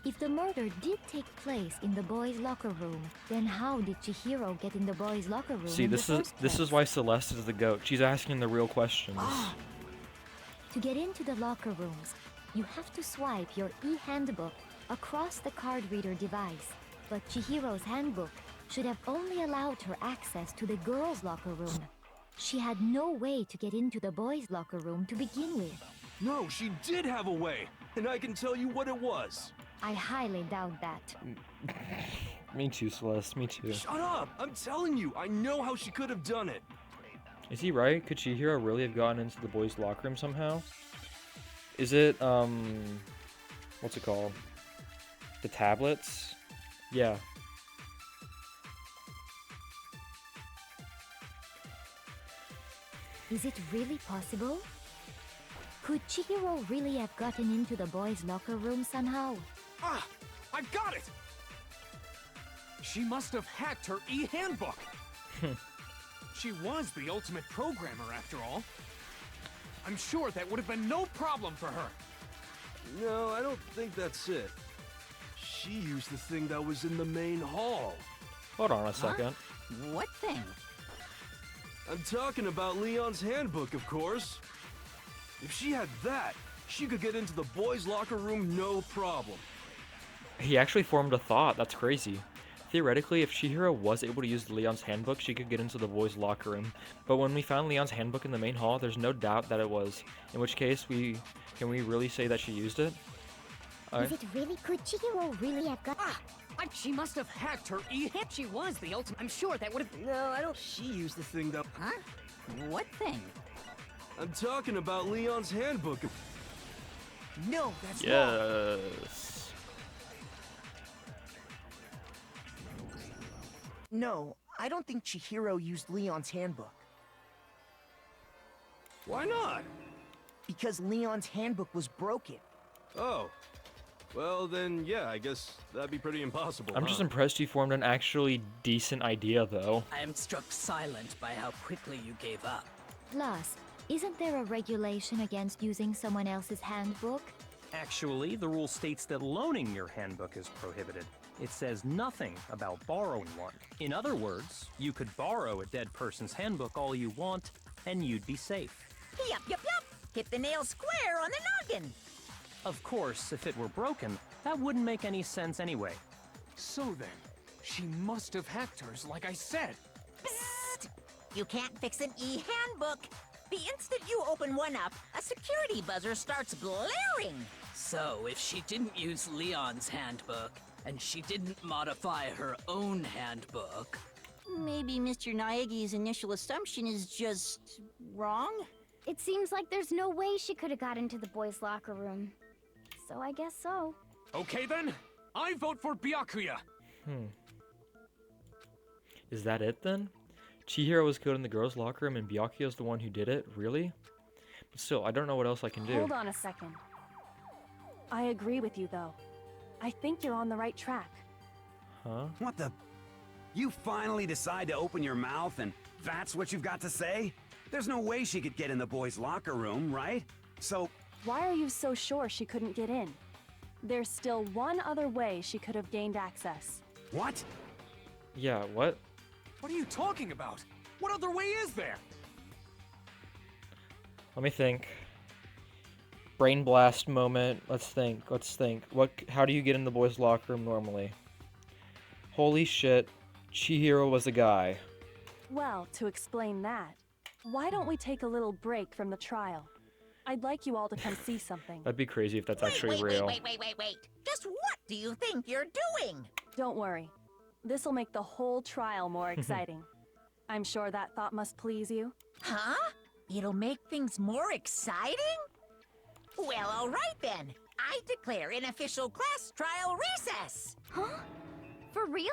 If the murder did take place in the boys' locker room, then how did Chihiro get in the boys' locker room? See, in this the is first this is place? why Celeste is the GOAT. She's asking the real questions. To get into the locker rooms, you have to swipe your e-handbook across the card reader device. But Chihiro's handbook should have only allowed her access to the girls' locker room. She had no way to get into the boys' locker room to begin with. No, she did have a way, and I can tell you what it was. I highly doubt that. Me too, Celeste. Me too. Shut up! I'm telling you, I know how she could have done it. Is he right? Could Chihiro really have gotten into the boys' locker room somehow? Is it, what's it called? The tablets? Yeah. Is it really possible? Could Chihiro really have gotten into the boys' locker room somehow? Ah! I got it! She must have hacked her e-handbook! She was the ultimate programmer, after all. I'm sure that would have been no problem for her. No, I don't think that's it. She used the thing that was in the main hall. Hold on a second. What thing? I'm talking about Leon's handbook, of course. If she had that, she could get into the boys' locker room no problem. He actually formed a thought. That's crazy. Theoretically, if Chihiro was able to use Leon's handbook, she could get into the boys' locker room. But when we found Leon's handbook in the main hall, there's no doubt that it was. In which case, can we really say that she used it? Is it really? Could Chihiro really have got? Ah! She must have hacked her e-handbook. She was the ultimate. I'm sure that would have. No, I don't. She used the thing that. Huh? What thing? I'm talking about Leon's handbook. No, that's wrong. Yes. No, I don't think Chihiro used Leon's handbook. Why not? Because Leon's handbook was broken. Oh. Well, then, yeah, I guess that'd be pretty impossible. I'm just impressed you formed an actually decent idea, though. I am struck silent by how quickly you gave up. Plus, isn't there a regulation against using someone else's handbook? Actually, the rule states that loaning your handbook is prohibited. It says nothing about borrowing one. In other words, you could borrow a dead person's handbook all you want, and you'd be safe. Yup, yup, yup. Hit the nail square on the noggin. Of course, if it were broken, that wouldn't make any sense anyway. So then, she must have hacked hers, like I said. Psst! You can't fix an e-handbook. The instant you open one up, a security buzzer starts blaring. So, if she didn't use Leon's handbook, and she didn't modify her own handbook... Maybe Mr. Naegi's initial assumption is just wrong? It seems like there's no way she could have got into the boys' locker room. So I guess so. Okay then, I vote for Byakuya. Is that it then? Chihiro was killed in the girls' locker room and Byakuya's the one who did it? Really? But still, I don't know what else I can do. Hold on a second. I agree with you, though. I think you're on the right track. Huh? What the? You finally decide to open your mouth and that's what you've got to say? There's no way she could get in the boys' locker room, right? So... Why are you so sure she couldn't get in? There's still one other way she could have gained access. What? Yeah, what? What are you talking about? What other way is there? Let me think. Brain blast moment. Let's think. How do you get in the boys' locker room normally? Holy shit. Chihiro was a guy. Well, to explain that, why don't we take a little break from the trial? I'd like you all to come see something. That'd be crazy if that's actually real. Wait. Just what do you think you're doing? Don't worry. This'll make the whole trial more exciting. I'm sure that thought must please you. Huh? It'll make things more exciting? Well, all right then. I declare an official class trial recess. Huh? For real?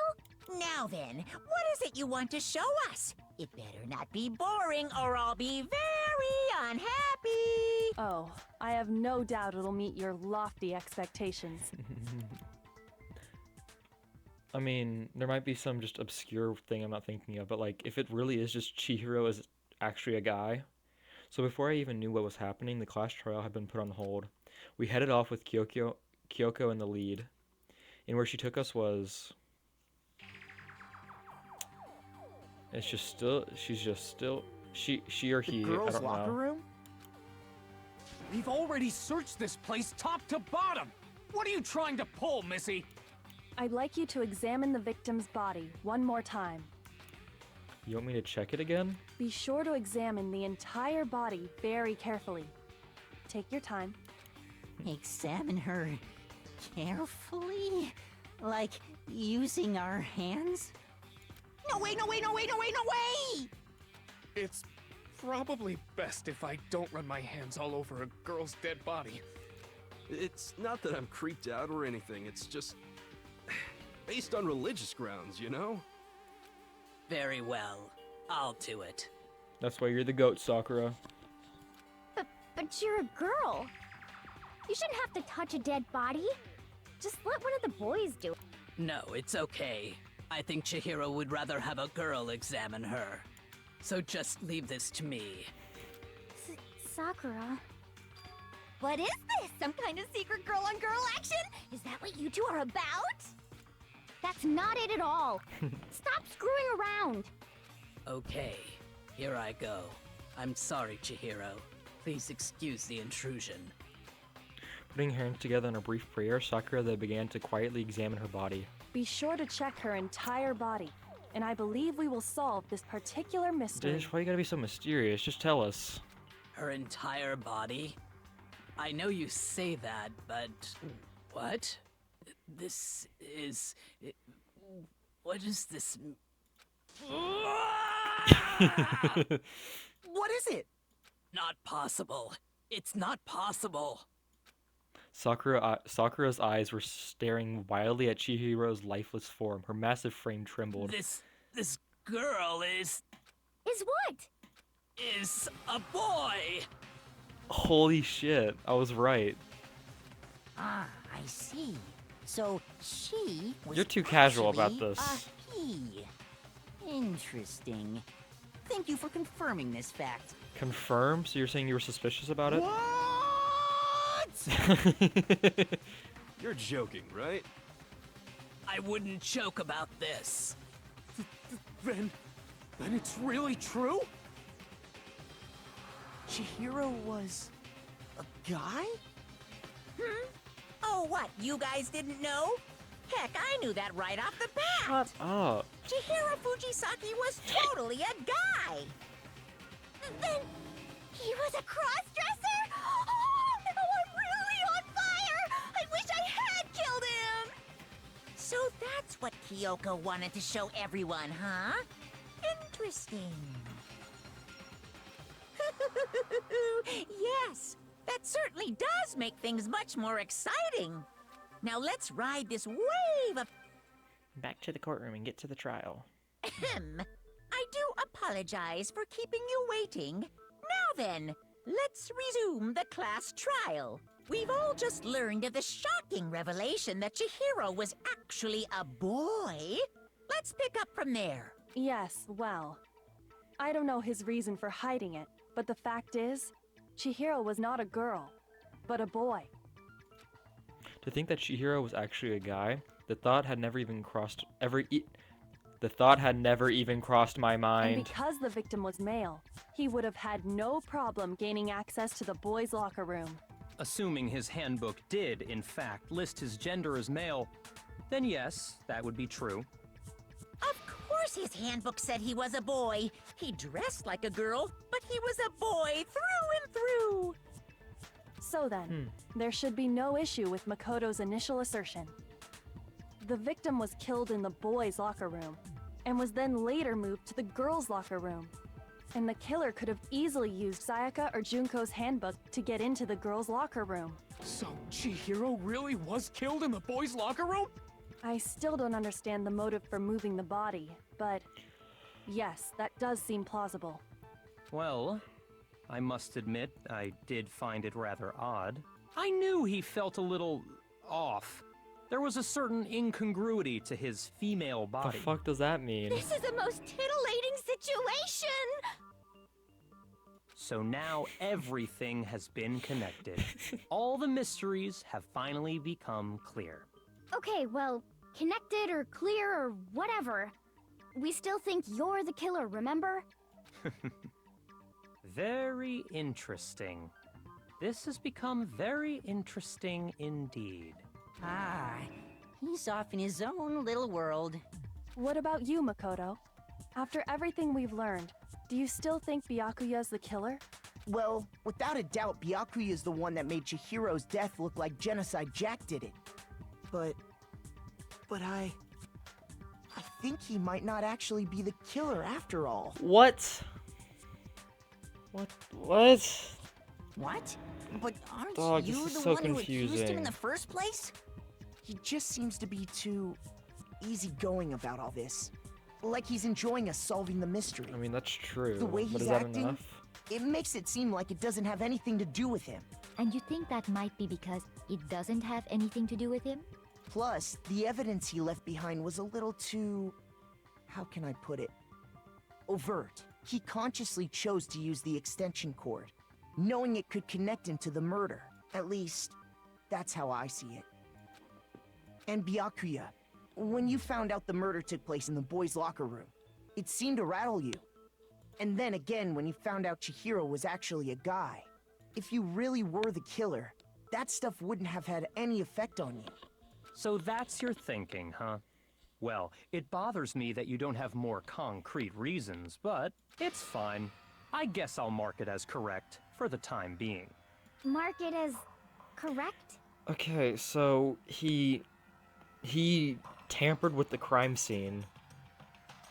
Now then, what is it you want to show us? It better not be boring or I'll be very unhappy. Oh, I have no doubt it'll meet your lofty expectations. I mean, there might be some just obscure thing I'm not thinking of, but like, if it really is just Chihiro as actually a guy. So before I even knew what was happening, the class trial had been put on hold. We headed off with Kyoko in the lead. And where she took us was... She's just still... She or he, The girls' I don't locker know. room? We've already searched this place top to bottom! What are you trying to pull, Missy? I'd like you to examine the victim's body one more time. You want me to check it again? Be sure to examine the entire body very carefully. Take your time. Examine her carefully? Like using our hands? No way, no way, no way, no way, no way! It's probably best if I don't run my hands all over a girl's dead body. It's not that I'm creeped out or anything, it's just... based on religious grounds, you know? Very well. I'll do it. That's why you're the goat, Sakura. But you're a girl. You shouldn't have to touch a dead body. Just let one of the boys do it. No, it's okay. I think Chihiro would rather have a girl examine her. So just leave this to me. Sakura. What is this? Some kind of secret girl-on-girl action? Is that what you two are about? That's not it at all. Stop screwing around. Okay, here I go. I'm sorry, Chihiro. Please excuse the intrusion. Putting her hands together in a brief prayer, Sakura then began to quietly examine her body. Be sure to check her entire body, and I believe we will solve this particular mystery. Dish, why you gotta be so mysterious? Just tell us. Her entire body? I know you say that, but... What? This is... What is this... What is it? Not possible. It's not possible. Sakura's eyes were staring wildly at Chihiro's lifeless form. Her massive frame trembled. This girl is what? Is a boy. Holy shit, I was right. Ah, I see. So she was You're too casual about actually this. a he. Interesting. Thank you for confirming this fact. Confirm? So you're saying you were suspicious about it? You're joking, right? I wouldn't joke about this. Then it's really true? Chihiro was a guy? Oh, what? You guys didn't know? Heck, I knew that right off the bat. Shut up. Chihiro Fujisaki was totally a guy. Then he was a cross-dresser? Oh, no, I'm really on fire! I wish I had killed him! So that's what Kyoko wanted to show everyone, huh? Interesting. Yes, that certainly does make things much more exciting. Now let's ride this wave of... Back to the courtroom and get to the trial. Ahem. I do apologize for keeping you waiting. Now then, let's resume the class trial. We've all just learned of the shocking revelation that Chihiro was actually a boy. Let's pick up from there. Yes, well, I don't know his reason for hiding it, but the fact is, Chihiro was not a girl, but a boy. To think that Chihiro was actually a guy, the thought had never even crossed my mind. And because the victim was male, he would have had no problem gaining access to the boys' locker room. Assuming his handbook did, in fact, list his gender as male, then yes, that would be true. Of course his handbook said he was a boy. He dressed like a girl, but he was a boy through and through. So then, there should be no issue with Makoto's initial assertion. The victim was killed in the boys' locker room, and was then later moved to the girls' locker room. And the killer could have easily used Sayaka or Junko's handbook to get into the girls' locker room. So Chihiro really was killed in the boys' locker room? I still don't understand the motive for moving the body, but yes, that does seem plausible. Well, I must admit, I did find it rather odd. I knew he felt a little off. There was a certain incongruity to his female body. The fuck does that mean? This is a most titillating situation! So now everything has been connected. All the mysteries have finally become clear. Okay, well, connected or clear or whatever. We still think you're the killer, remember? Very interesting. This has become very interesting indeed. Ah, he's off in his own little world. What about you, Makoto? After everything we've learned, do you still think Byakuya's the killer? Well, without a doubt, Byakuya is the one that made Chihiro's death look like Genocide Jack did it. But I think he might not actually be the killer after all. What? What? What? But aren't Dog, you this is the so one who accused him in confusing. the first place? He just seems to be too easygoing about all this. Like he's enjoying us solving the mystery. I mean, that's true. The way but he's is that acting, enough? it makes it seem like it doesn't have anything to do with him. And you think that might be because it doesn't have anything to do with him? Plus, the evidence he left behind was a little too... how can I put it? Overt. He consciously chose to use the extension cord, knowing it could connect him to the murder. At least, that's how I see it. And Byakuya, when you found out the murder took place in the boys' locker room, it seemed to rattle you. And then again, when you found out Chihiro was actually a guy. If you really were the killer, that stuff wouldn't have had any effect on you. So that's your thinking, huh? Well, it bothers me that you don't have more concrete reasons, but it's fine. I guess I'll mark it as correct for the time being. Mark it as correct? Okay, so he tampered with the crime scene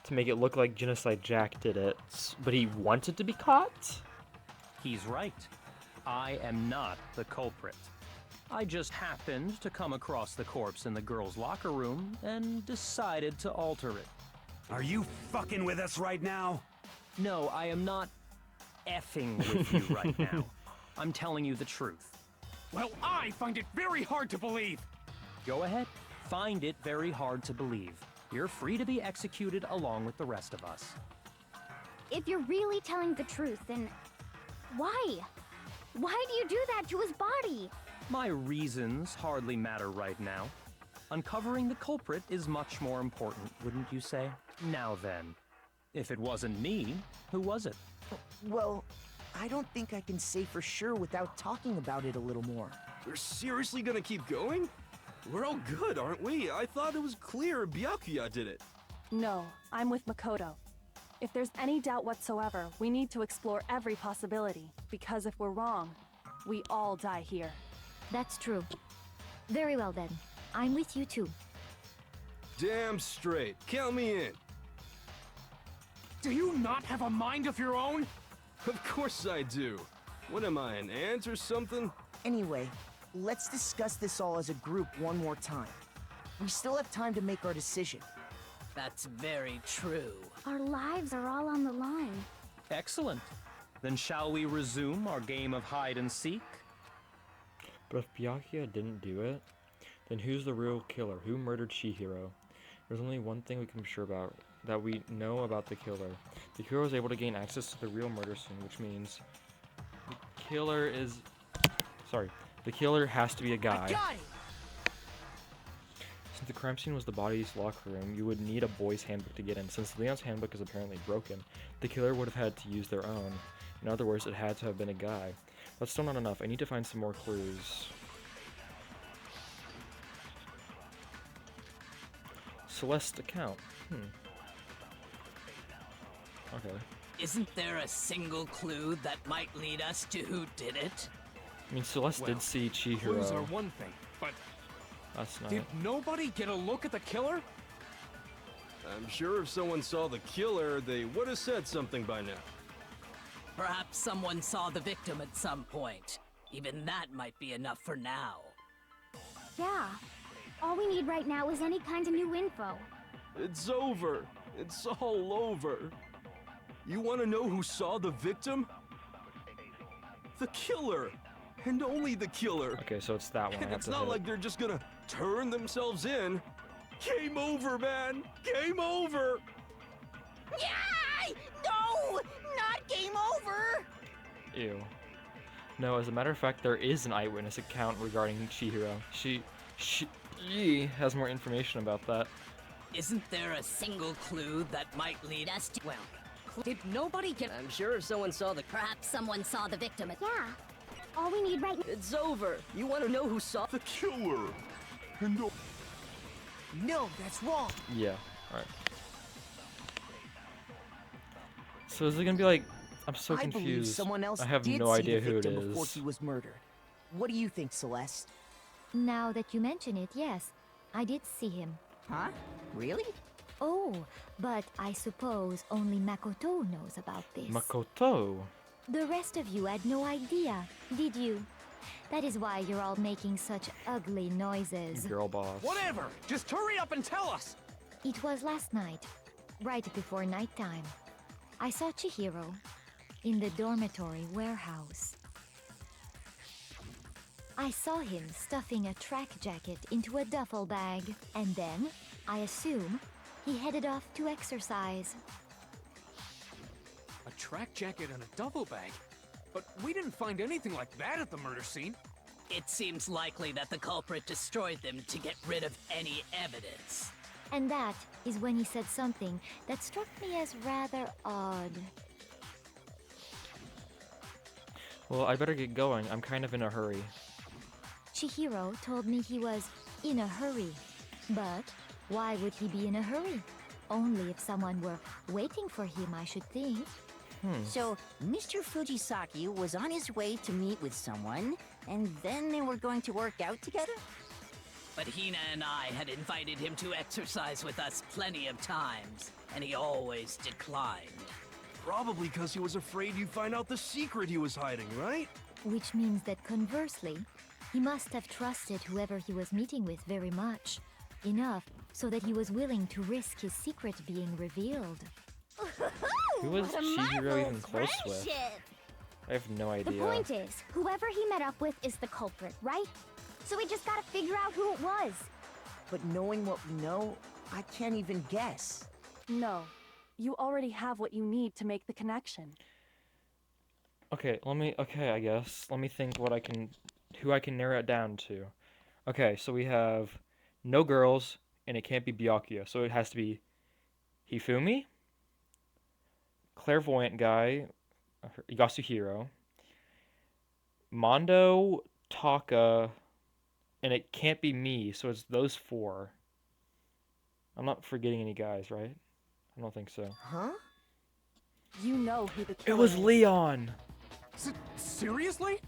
to make it look like Genocide Jack did it, but he wanted to be caught? He's right. I am not the culprit. I just happened to come across the corpse in the girls' locker room and decided to alter it. Are you fucking with us right now? No, I am not effing with you right now. I'm telling you the truth. Well, I find it very hard to believe. Go ahead. Find it very hard to believe. You're free to be executed along with the rest of us. If you're really telling the truth, then why? Why do you do that to his body? My reasons hardly matter right now. Uncovering the culprit is much more important, wouldn't you say? Now then, if it wasn't me, who was it? Well, I don't think I can say for sure without talking about it a little more. We're seriously gonna keep going? We're all good, aren't we? I thought it was clear Byakuya did it. No, I'm with Makoto. If there's any doubt whatsoever, we need to explore every possibility, because if we're wrong, we all die here. That's true. Very well then. I'm with you too. Damn straight. Count me in. Do you not have a mind of your own? Of course I do. What am I, an ant or something? Anyway, let's discuss this all as a group one more time. We still have time to make our decision. That's very true. Our lives are all on the line. Excellent. Then shall we resume our game of hide and seek? But if Byakuya didn't do it, then who's the real killer? Who murdered Chihiro? There's only one thing we can be sure about, that we know about the killer. The hero is able to gain access to the real murder scene, which means the killer is... Sorry. The killer has to be a guy. I got it! Since the crime scene was the body's locker room, you would need a boy's handbook to get in. Since Leon's handbook is apparently broken, the killer would have had to use their own. In other words, it had to have been a guy. That's still not enough. I need to find some more clues. Celeste account. Okay. Isn't there a single clue that might lead us to who did it? I mean, Celeste Well, did see Clues are Chihiro. one thing, but That's not. did nobody get a look at the killer? I'm sure if someone saw the killer, they would have said something by now. Perhaps someone saw the victim at some point. Even that might be enough for now. Yeah. All we need right now is any kind of new info. It's over. It's all over. You want to know who saw the victim? The killer. And only the killer. Okay, so it's that one. I And have it's to not hit. like they're just gonna turn themselves in. Game over, man. Game over. Yay! No! Not game over! Ew. No, as a matter of fact, there is an eyewitness account regarding Chihiro. She has more information about that. Isn't there a single clue that might lead us to... Well, did nobody get... I'm sure someone saw the... Perhaps someone saw the victim. Yeah. All we need right now. It's over. You want to know who saw... The killer! And no... No, that's wrong. Yeah, alright. So is it gonna be like... I'm so I believe confused. someone else I have did no see idea the who it victim before is. he was murdered. What do you think, Celeste? Now that you mention it, yes, I did see him. Huh? Really? Oh, but I suppose only Makoto knows about this. Makoto? The rest of you had no idea, did you? That is why you're all making such ugly noises. Girl boss. Whatever! Just hurry up and tell us! It was last night, right before nighttime. I saw Chihiro in the dormitory warehouse. I saw him stuffing a track jacket into a duffel bag, and then, I assume, he headed off to exercise. A track jacket and a duffel bag? But we didn't find anything like that at the murder scene. It seems likely that the culprit destroyed them to get rid of any evidence. And that is when he said something that struck me as rather odd. Well, I better get going. I'm kind of in a hurry. Chihiro told me he was in a hurry. But why would he be in a hurry? Only if someone were waiting for him, I should think. So, Mr. Fujisaki was on his way to meet with someone, and then they were going to work out together? But Hina and I had invited him to exercise with us plenty of times, and he always declined. Probably because he was afraid you'd find out the secret he was hiding, right? Which means that conversely, he must have trusted whoever he was meeting with very much. Enough so that he was willing to risk his secret being revealed. Who was What a Chihiro even marvelous close with? friendship. I have no The idea. point is, whoever he met up with is the culprit, right? So we just gotta figure out who it was. But knowing what we know, I can't even guess. No. You already have what you need to make the connection. Okay, I guess. Let me think who I can narrow it down to. Okay, so we have no girls, and it can't be Byakuya, so it has to be Hifumi, clairvoyant guy, Yasuhiro, Mondo, Taka, and it can't be me, so it's those four. I'm not forgetting any guys, right? I don't think so. Huh? You know who the It killer was is. Leon! Seriously?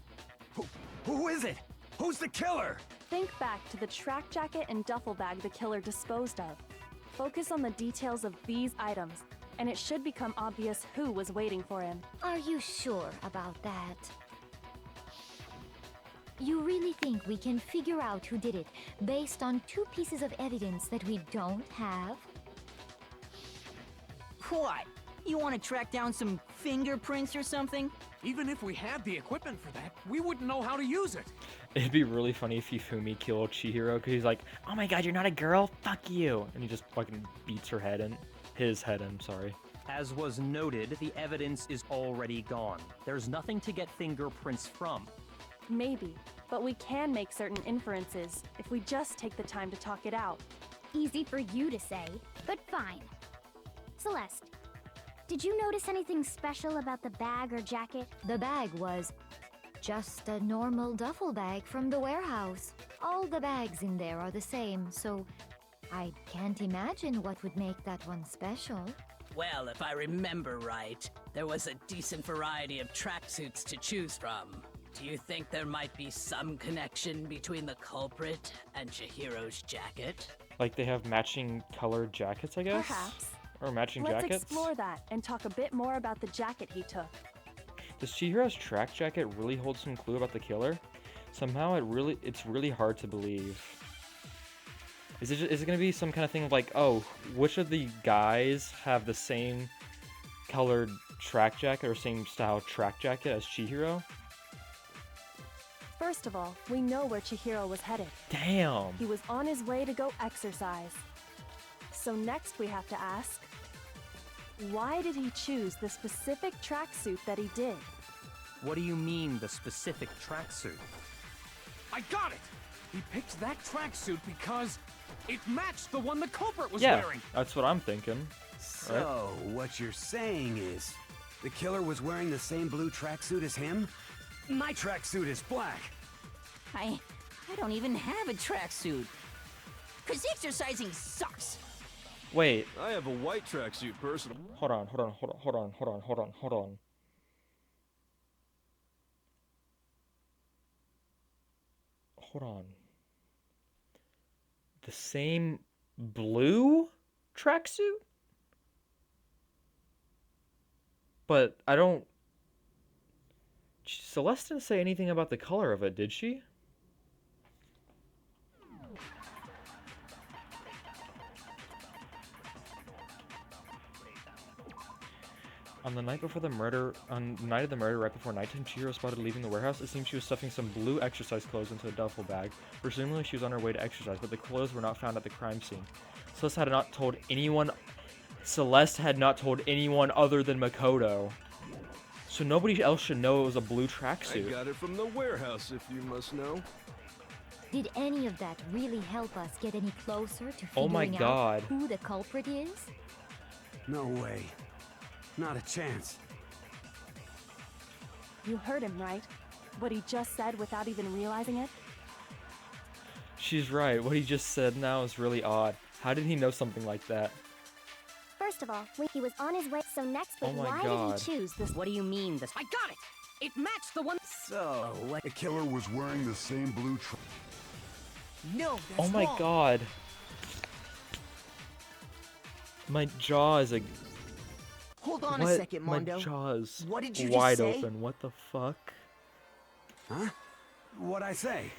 Who is it? Who's the killer? Think back to the track jacket and duffel bag the killer disposed of. Focus on the details of these items, and it should become obvious who was waiting for him. Are you sure about that? You really think we can figure out who did it based on 2 pieces of evidence that we don't have? What? You want to track down some fingerprints or something? Even if we had the equipment for that, we wouldn't know how to use it. It'd be really funny if Hifumi killed Chihiro, because he's like, oh my god, you're not a girl? Fuck you! And he just fucking beats her head in. His head in, sorry. As was noted, the evidence is already gone. There's nothing to get fingerprints from. Maybe, but we can make certain inferences if we just take the time to talk it out. Easy for you to say, but fine. Celeste, did you notice anything special about the bag or jacket? The bag was just a normal duffel bag from the warehouse. All the bags in there are the same, so I can't imagine what would make that one special. Well, if I remember right, there was a decent variety of tracksuits to choose from. Do you think there might be some connection between the culprit and Chihiro's jacket? Like they have matching colored jackets, I guess? Perhaps. Or matching Let's jackets? explore that and talk a bit more about the jacket he took. Does Chihiro's track jacket really hold some clue about the killer? Somehow it's really hard to believe. Is it gonna be some kind of thing of like, oh, which of the guys have the same colored track jacket or same style track jacket as Chihiro? First of all, we know where Chihiro was headed. Damn! He was on his way to go exercise. So next we have to ask, why did he choose the specific tracksuit that he did? What do you mean, the specific tracksuit? I got it! He picked that tracksuit because it matched the one the culprit was Yeah, wearing. that's what I'm thinking. So, what you're saying is, the killer was wearing the same blue tracksuit as him? My tracksuit is black. I don't even have a tracksuit. 'Cause exercising sucks. Wait, I have a white tracksuit personally. hold on. Hold on. The same blue tracksuit? But I don't... Celeste didn't say anything about the color of it, did she? On the night of the murder, right before nighttime, Chihiro spotted leaving the warehouse. It seems she was stuffing some blue exercise clothes into a duffel bag. Presumably she was on her way to exercise, but the clothes were not found at the crime scene. Celeste had not told anyone other than Makoto. So nobody else should know it was a blue tracksuit. I got it from the warehouse, if you must know. Did any of that really help us get any closer to Oh my figuring God. out who the culprit is? No way. Not a chance. You heard him, right? What he just said without even realizing it? She's right. What he just said now is really odd. How did he know something like that? First of all, when he was on his way, so next Oh week, my why God. did he choose this? What do you mean this? I got it! It matched the one. So, what? The killer was wearing the same blue No, Oh that's my wrong. God. My jaw is Hold on what? a second, Mondo. My jaw's What did you wide just say? open. What the fuck? Huh? What'd I say?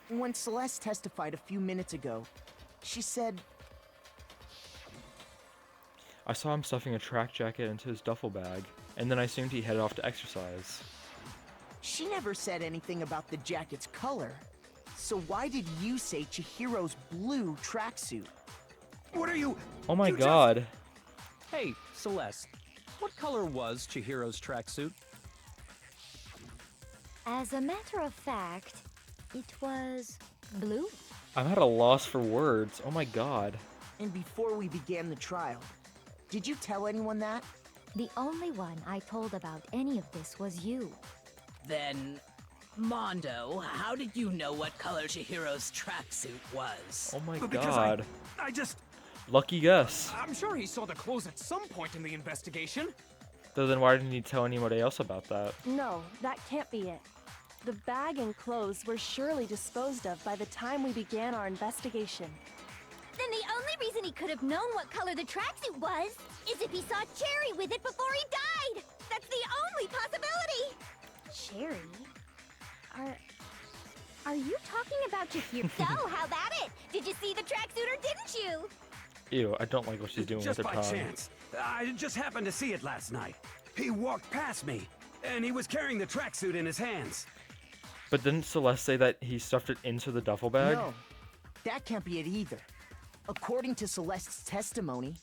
When Celeste testified a few minutes ago, she said I saw him stuffing a track jacket into his duffel bag, and then I assumed he headed off to exercise. she never said anything about the jacket's color. So why did you say Chihiro's blue tracksuit? What are you? Oh my you just- God. Hey, Celeste, what color was Chihiro's tracksuit? As a matter of fact, it was blue. I'm at a loss for words. Oh my God. And before we began the trial, did you tell anyone that? The only one I told about any of this was you. Then, Mondo, how did you know what color Chihiro's tracksuit was? Oh my Because God. I just... Lucky guess. I'm sure he saw the clothes at some point in the investigation. So then why didn't he tell anybody else about that? No, that can't be it. The bag and clothes were surely disposed of by the time we began our investigation. Then the only reason he could have known what color the tracksuit was is if he saw Cherry with it before he died. That's the only possibility. Cherry? Are you talking about Chihiro? So, how about it? Did you see the tracksuit or didn't you? Ew, I don't like what she's doing Just with her by tongue. chance. I just happened to see it last night. He walked past me, and he was carrying the tracksuit in his hands. But didn't Celeste say that he stuffed it into the duffel bag? No, that can't be it either. According to Celeste's testimony,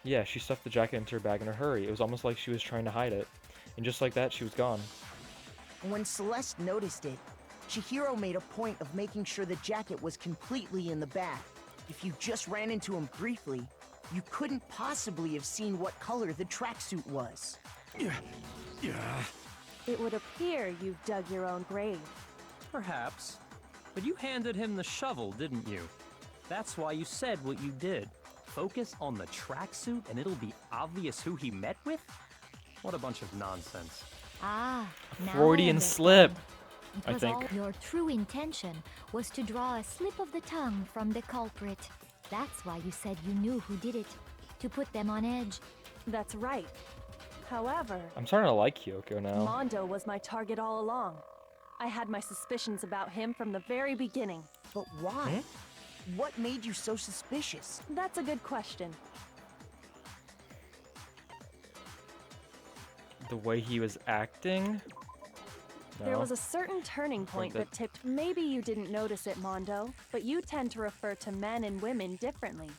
Yeah, she stuffed the jacket into her bag in a hurry. It was almost like she was trying to hide it. And just like that, she was gone. when Celeste noticed it, Chihiro made a point of making sure the jacket was completely in the bag. If you just ran into him briefly, you couldn't possibly have seen what color the tracksuit was. It would appear you've dug your own grave. Perhaps. But you handed him the shovel, didn't you? That's why you said what you did. Focus on the tracksuit and it'll be obvious who he met with? What a bunch of nonsense. Ah, now I Freudian understand. slip, I Because think. all your true intention was to draw a slip of the tongue from the culprit. That's why you said you knew who did it. To put them on edge. That's right. However, I'm starting to like Kyoko now. Mondo was my target all along. I had my suspicions about him from the very beginning. But why? What made you so suspicious? That's a good question. The way he was acting? No. There was a certain turning point that- that tipped. Maybe you didn't notice it, Mondo, but you tend to refer to men and women differently.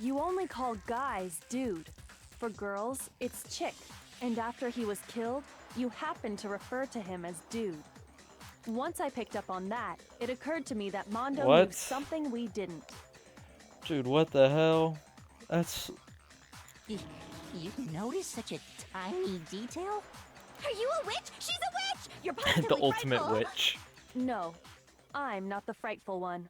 You only call guys dude. For girls, it's chick. And after he was killed, you happened to refer to him as Dude. Once I picked up on that, it occurred to me that Mondo knew What? something we didn't. Dude, what the hell? That's... You notice such a tiny detail? Are you a witch? She's a witch! You're positively the ultimate frightful. witch. No, I'm not the frightful one.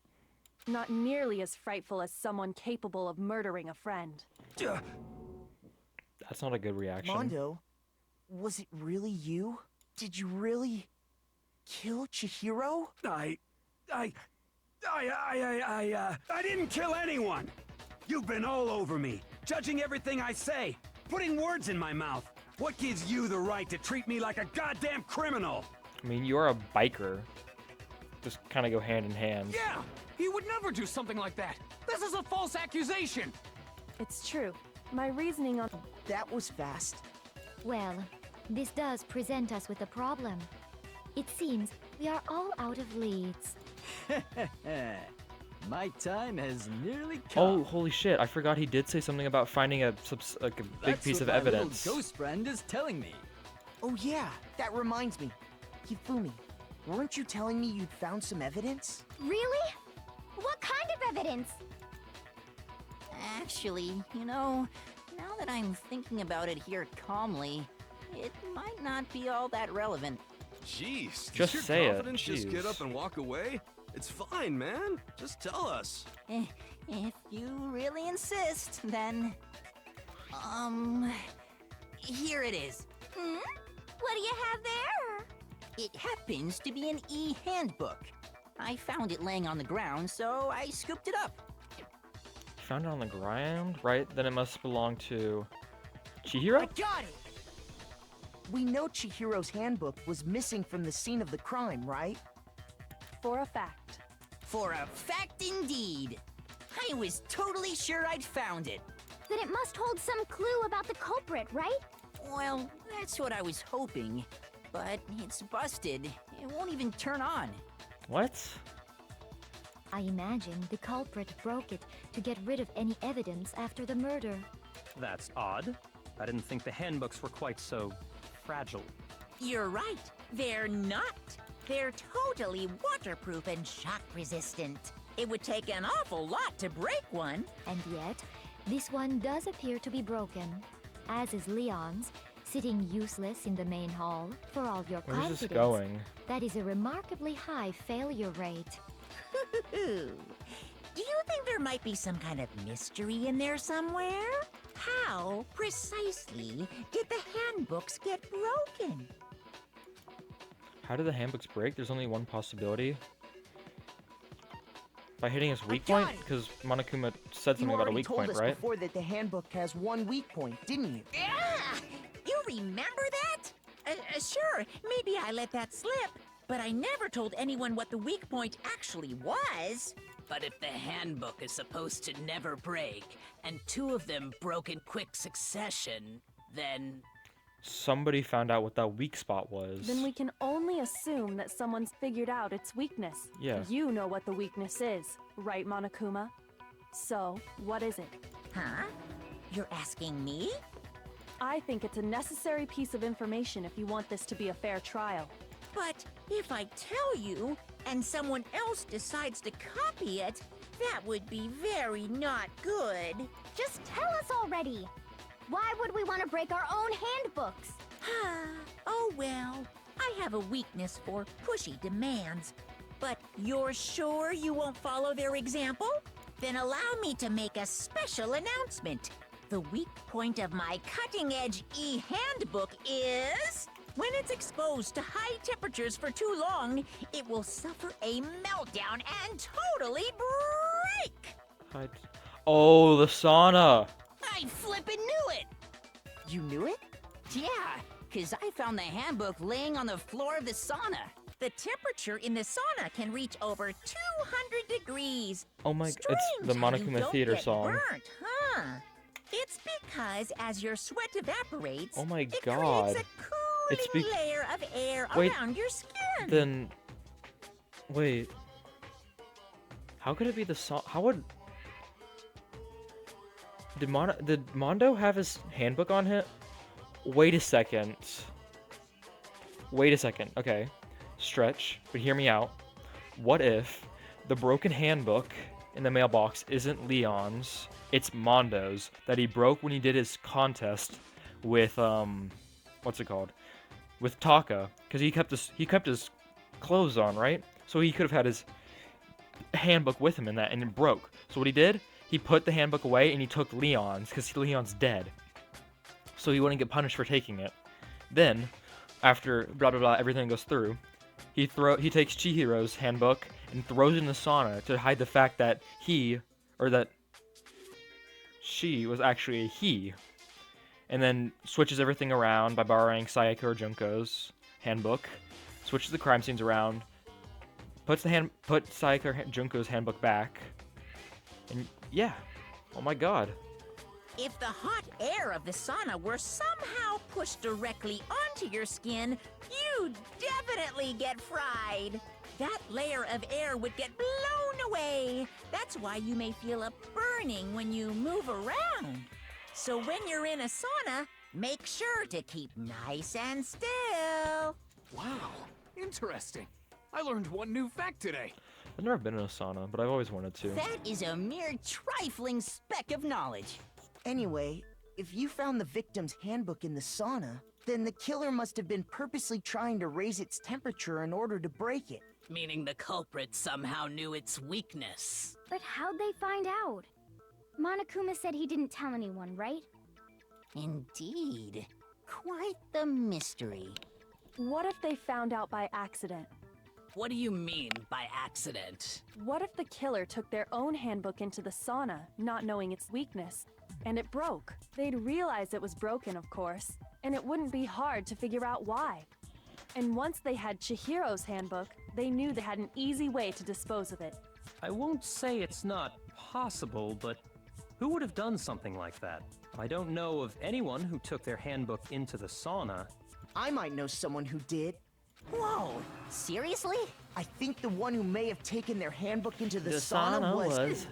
Not nearly as frightful as someone capable of murdering a friend. That's not a good reaction. Mondo, was it really you? Did you really kill Chihiro? I didn't kill anyone! You've been all over me, judging everything I say, putting words in my mouth. What gives you the right to treat me like a goddamn criminal? I mean, you're a biker. Just kind of go hand in hand. Yeah! He would never do something like that! This is a false accusation! It's true. My reasoning on... That was fast. Well, this does present us with a problem. It seems we are all out of leads. My time has nearly Oh, come. holy shit. I forgot he did say something about finding a big piece of evidence. My little ghost friend is telling me. Oh yeah, that reminds me. Hifumi, weren't you telling me you'd found some evidence? Really? What kind of evidence? Actually, now that I'm thinking about it here calmly, it might not be all that relevant. Jeez, Just does say your it, confidence just get jeez. up and walk away? It's fine, man. Just tell us. If you really insist, then... Here it is. What do you have there? It happens to be an e-handbook. I found it laying on the ground, so I scooped it up. Found it on the ground? Right? Then it must belong to... Chihiro? I got it! We know Chihiro's handbook was missing from the scene of the crime, right? For a fact. For a fact indeed. I was totally sure I'd found it. Then it must hold some clue about the culprit, right? Well, that's what I was hoping. But it's busted. It won't even turn on. What? I imagine the culprit broke it to get rid of any evidence after the murder. That's odd. I didn't think the handbooks were quite so fragile. You're right. They're not. They're totally waterproof and shock resistant. It would take an awful lot to break one. And yet, this one does appear to be broken, as is Leon's, sitting useless in the main hall for all your Where's confidence. this going? That is a remarkably high failure rate. Do you think there might be some kind of mystery in there somewhere? How precisely did the handbooks get broken? How did the handbooks break? There's only one possibility. By hitting his weak got point? it. Because Monokuma said You something about a already weak told point, us right? before that the handbook has one weak point, didn't you? Yeah! You remember that? Sure, maybe I let that slip. But I never told anyone what the weak point actually was. But if the handbook is supposed to never break, and two of them broke in quick succession, then... Somebody found out what that weak spot was. Then we can only assume that someone's figured out its weakness. Yeah. You know what the weakness is, right, Monokuma? So, what is it? Huh? You're asking me? I think it's a necessary piece of information if you want this to be a fair trial. But if I tell you, and someone else decides to copy it, that would be very not good. Just tell us already. Why would we want to break our own handbooks? Oh well, I have a weakness for pushy demands. But you're sure you won't follow their example? Then allow me to make a special announcement. The weak point of my cutting-edge e-handbook is... when it's exposed to high temperatures for too long, it will suffer a meltdown and totally break! Oh, the sauna! I flippin' knew it! You knew it? Yeah, because I found the handbook laying on the floor of the sauna. The temperature in the sauna can reach over 200 degrees. Oh my... Strange it's the how you Monokuma don't Theater get song. Burnt, huh? It's because as your sweat evaporates, Oh my it god. creates a It's cooling layer of air Wait, around your skin. Then... Wait. How could it be the sauna? How would... Did Mondo have his handbook on him? Wait a second. Wait a second. Okay. Stretch, but hear me out. What if the broken handbook in the mailbox isn't Leon's, it's Mondo's, that he broke when he did his contest with, what's it called? With Taka, because he kept his clothes on, right? So he could have had his handbook with him in that, and it broke. So what he did, he put the handbook away and he took Leon's, because Leon's dead. So he wouldn't get punished for taking it. Then, after blah blah blah, everything goes through, he takes Chihiro's handbook and throws it in the sauna to hide the fact that she was actually a he. And then switches everything around by borrowing Sayaka or Junko's handbook, switches the crime scenes around, put Sayaka or Junko's handbook back, and yeah, oh my god. If the hot air of the sauna were somehow pushed directly onto your skin, you'd definitely get fried. That layer of air would get blown away. That's why you may feel a burning when you move around. So when you're in a sauna, make sure to keep nice and still. Wow, interesting. I learned one new fact today. I've never been in a sauna, but I've always wanted to. That is a mere trifling speck of knowledge. Anyway, if you found the victim's handbook in the sauna, then the killer must have been purposely trying to raise its temperature in order to break it. Meaning the culprit somehow knew its weakness. But how'd they find out? Monokuma said he didn't tell anyone, right? Indeed. Quite the mystery. What if they found out by accident? What do you mean by accident? What if the killer took their own handbook into the sauna, not knowing its weakness, and it broke? They'd realize it was broken, of course, and it wouldn't be hard to figure out why. And once they had Chihiro's handbook, they knew they had an easy way to dispose of it. I won't say it's not possible, but who would have done something like that? I don't know of anyone who took their handbook into the sauna. I might know someone who did. Whoa, seriously? I think the one who may have taken their handbook into the sauna was...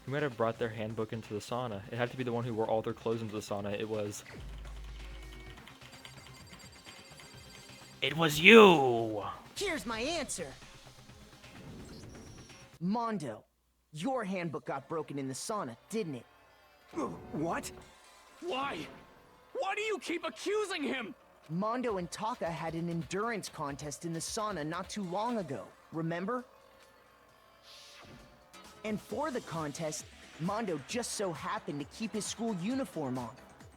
Who might have brought their handbook into the sauna? It had to be the one who wore all their clothes into the sauna. It was you! Here's my answer. Mondo, your handbook got broken in the sauna, didn't it? What? Why? Why do you keep accusing him? Mondo and Taka had an endurance contest in the sauna not too long ago, remember? And for the contest, Mondo just so happened to keep his school uniform on.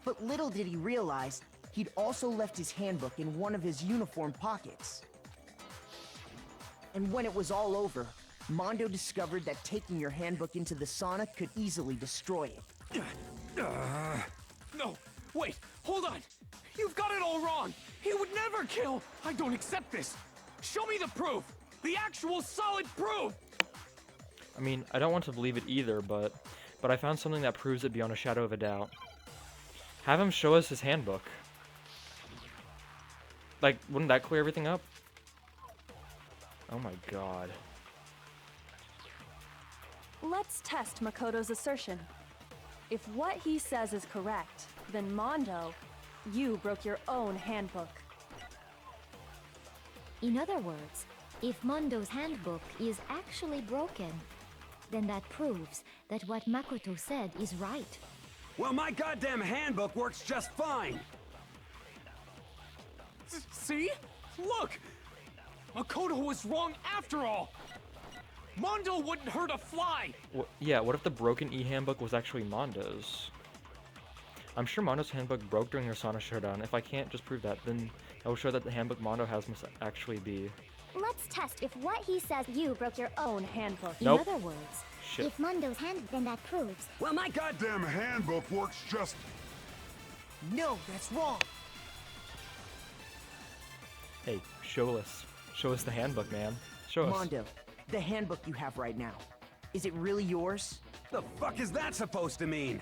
But little did he realize, he'd also left his handbook in one of his uniform pockets. And when it was all over, Mondo discovered that taking your handbook into the sauna could easily destroy it. No, wait, hold on. You've got it all wrong. He would never kill. I don't accept this. Show me the proof. The actual solid proof. I mean, I don't want to believe it either, but I found something that proves it beyond a shadow of a doubt. Have him show us his handbook. Like, wouldn't that clear everything up? Oh my god. Let's test Makoto's assertion. If what he says is correct, then Mondo, you broke your own handbook. In other words, if Mondo's handbook is actually broken, then that proves that what Makoto said is right. Well, my goddamn handbook works just fine. See? Look! Makoto was wrong after all! Mondo wouldn't hurt a fly! Yeah, what if the broken e-handbook was actually Mondo's? I'm sure Mondo's handbook broke during their sauna showdown. If I can't just prove that, then I will show that the handbook Mondo has must actually be. Let's test if what he says you broke your own handbook. Nope. In other words, Shit. If Mondo's hand, then that proves. Well, my Goddamn handbook works just... No, that's wrong. Hey, show us the handbook, man. Show us. Mondo, the handbook you have right now, is it really yours? The fuck is that supposed to mean?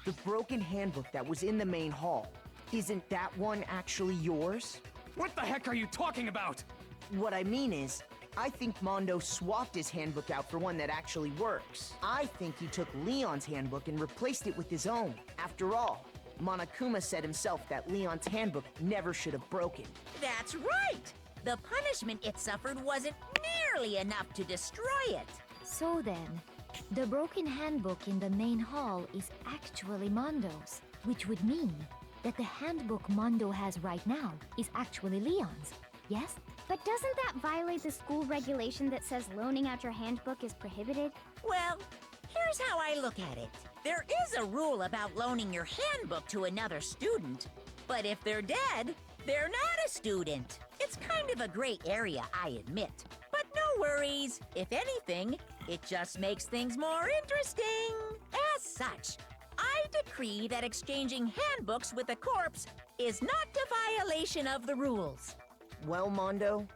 The broken handbook that was in the main hall, isn't that one actually yours? What the heck are you talking about? What I mean is, I think Mondo swapped his handbook out for one that actually works. I think he took Leon's handbook and replaced it with his own. After all, Monokuma said himself that Leon's handbook never should have broken. That's right! The punishment it suffered wasn't nearly enough to destroy it. So then, the broken handbook in the main hall is actually Mondo's, which would mean that the handbook Mondo has right now is actually Leon's, yes? But doesn't that violate the school regulation that says loaning out your handbook is prohibited? Well, here's how I look at it. There is a rule about loaning your handbook to another student, but if they're dead, they're not a student. It's kind of a gray area, I admit. But no worries. If anything, it just makes things more interesting. As such, I decree that exchanging handbooks with a corpse is not a violation of the rules. Well, Mondo,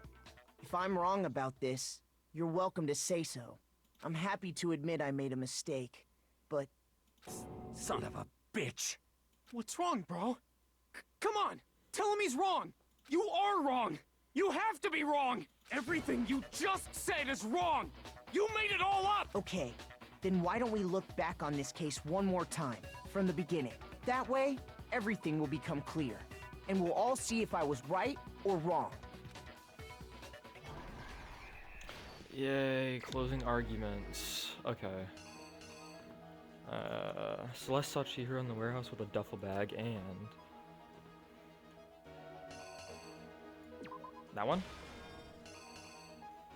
if I'm wrong about this, you're welcome to say so. I'm happy to admit I made a mistake, but... Son of a bitch! What's wrong, bro? Come on! Tell him he's wrong! You are wrong! You have to be wrong! Everything you just said is wrong! You made it all up! Okay, then why don't we look back on this case one more time, from the beginning? That way, everything will become clear, and we'll all see if I was right or wrong. Yay, closing arguments. Okay. Celeste saw Chihiro in the warehouse with a duffel bag and... That one?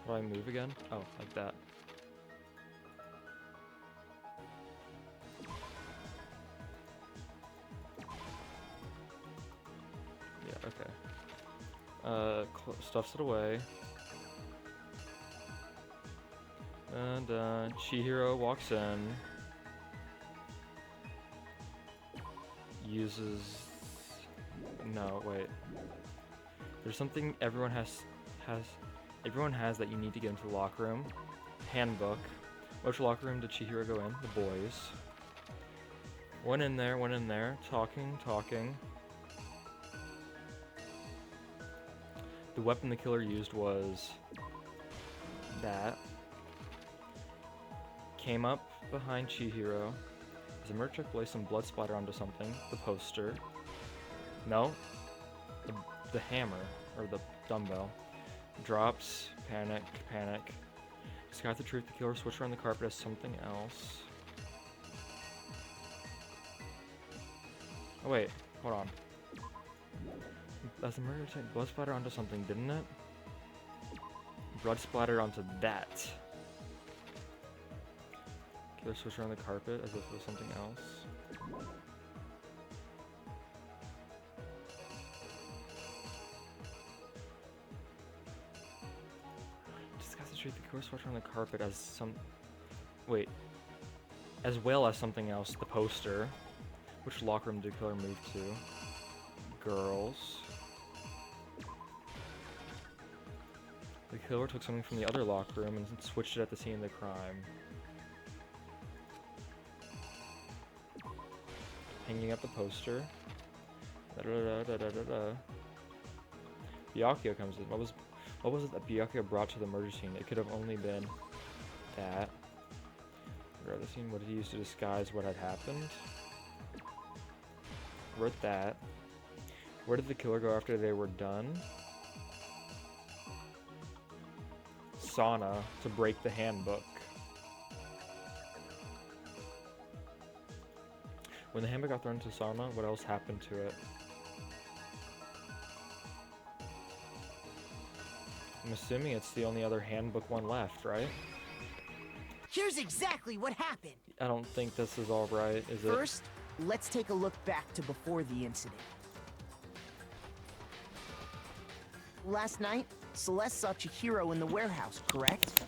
How do I move again? Oh, like that. Yeah, okay. Stuffs it away. And, Chihiro walks in. Uses... No, wait. There's something everyone has that you need to get into the locker room. Handbook. Which locker room did Chihiro go in? The boys. Went in there, talking. The weapon the killer used was that. Came up behind Chihiro. As a merchant placed some blood splatter onto something. The poster. No. The hammer. Or the dumbbell. Drops. Panic. Disguise the truth. The killer switched around the carpet as something else. Oh wait. Hold on. As a murder attack, blood splatter onto something, didn't it? Blood splatter onto that. Killer switched around the carpet as if it was something else. Discuss the truth, the killer switched around the carpet as some... Wait. As well as something else, the poster. Which locker room did the killer move to? Girls. The killer took something from the other locker room and switched it at the scene of the crime. Hanging up the poster. Byakuya comes in. What was it that Byakuya brought to the murder scene? It could have only been that. Wrote the scene. What did he use to disguise what had happened? Wrote that. Where did the killer go after they were done? Sauna to break the handbook. When the handbook got thrown into sauna, what else happened to it? I'm assuming it's the only other handbook one left, right? Here's exactly what happened. I don't think this is all right, is it? First, let's take a look back to before the incident. Last night, Celeste saw Chihiro in the warehouse, correct?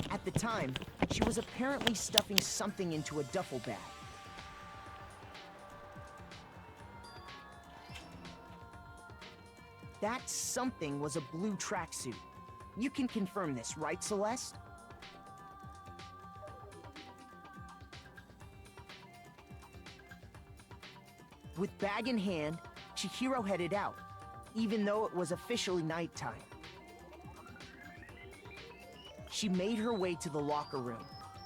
At the time, she was apparently stuffing something into a duffel bag. That something was a blue tracksuit. You can confirm this, right, Celeste? With bag in hand, Chihiro headed out, even though it was officially nighttime. She made her way to the locker room,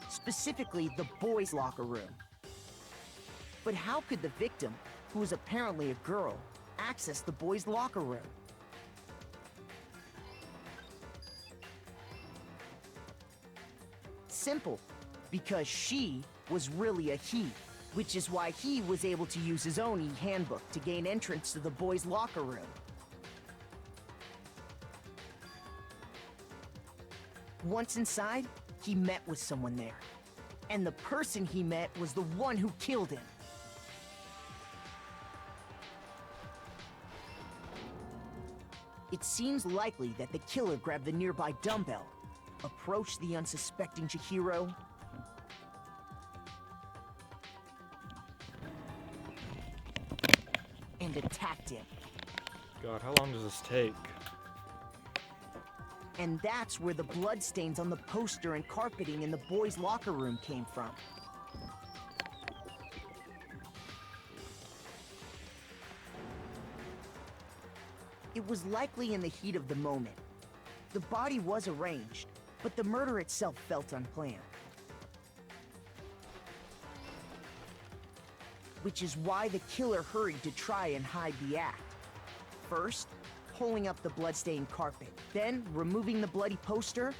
specifically the boys' locker room. But how could the victim, who was apparently a girl, access the boys' locker room? Simple, because she was really a he, which is why he was able to use his own e-handbook to gain entrance to the boys' locker room. Once inside, he met with someone there. And the person he met was the one who killed him. It seems likely that the killer grabbed the nearby dumbbell, approached the unsuspecting Chihiro, and attacked him. God, how long does this take? And that's where the bloodstains on the poster and carpeting in the boys' locker room came from. It was likely in the heat of the moment. The body was arranged, but the murder itself felt unplanned. Which is why the killer hurried to try and hide the act. First, pulling up the bloodstained carpet, then removing the bloody poster,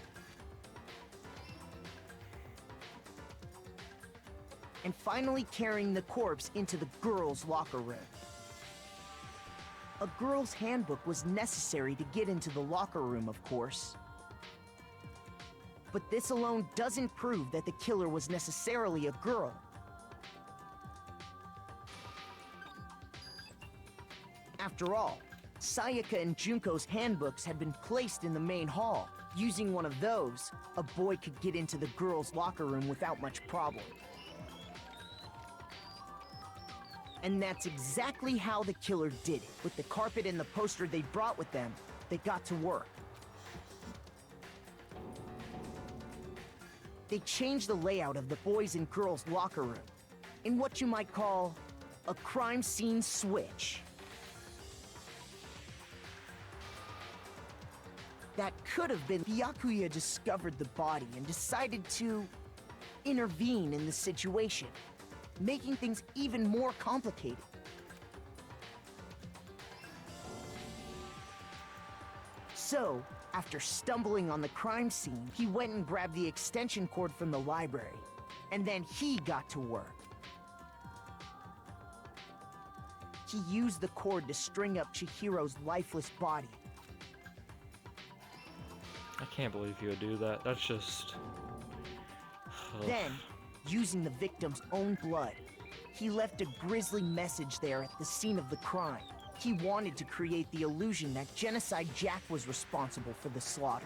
and finally carrying the corpse into the girls' locker room. A girl's handbook was necessary to get into the locker room, of course. But this alone doesn't prove that the killer was necessarily a girl. After all, Sayaka and Junko's handbooks had been placed in the main hall. Using one of those, a boy could get into the girls' locker room without much problem. And that's exactly how the killer did it. With the carpet and the poster they brought with them, they got to work. They changed the layout of the boys' and girls' locker room in what you might call a crime scene switch. That could have been Byakuya discovered the body and decided to intervene in the situation, making things even more complicated. So, after stumbling on the crime scene, he went and grabbed the extension cord from the library, and then he got to work. He used the cord to string up Chihiro's lifeless body. I can't believe he would do that. That's just... Ugh. Then, using the victim's own blood, he left a grisly message there at the scene of the crime. He wanted to create the illusion that Genocide Jack was responsible for the slaughter.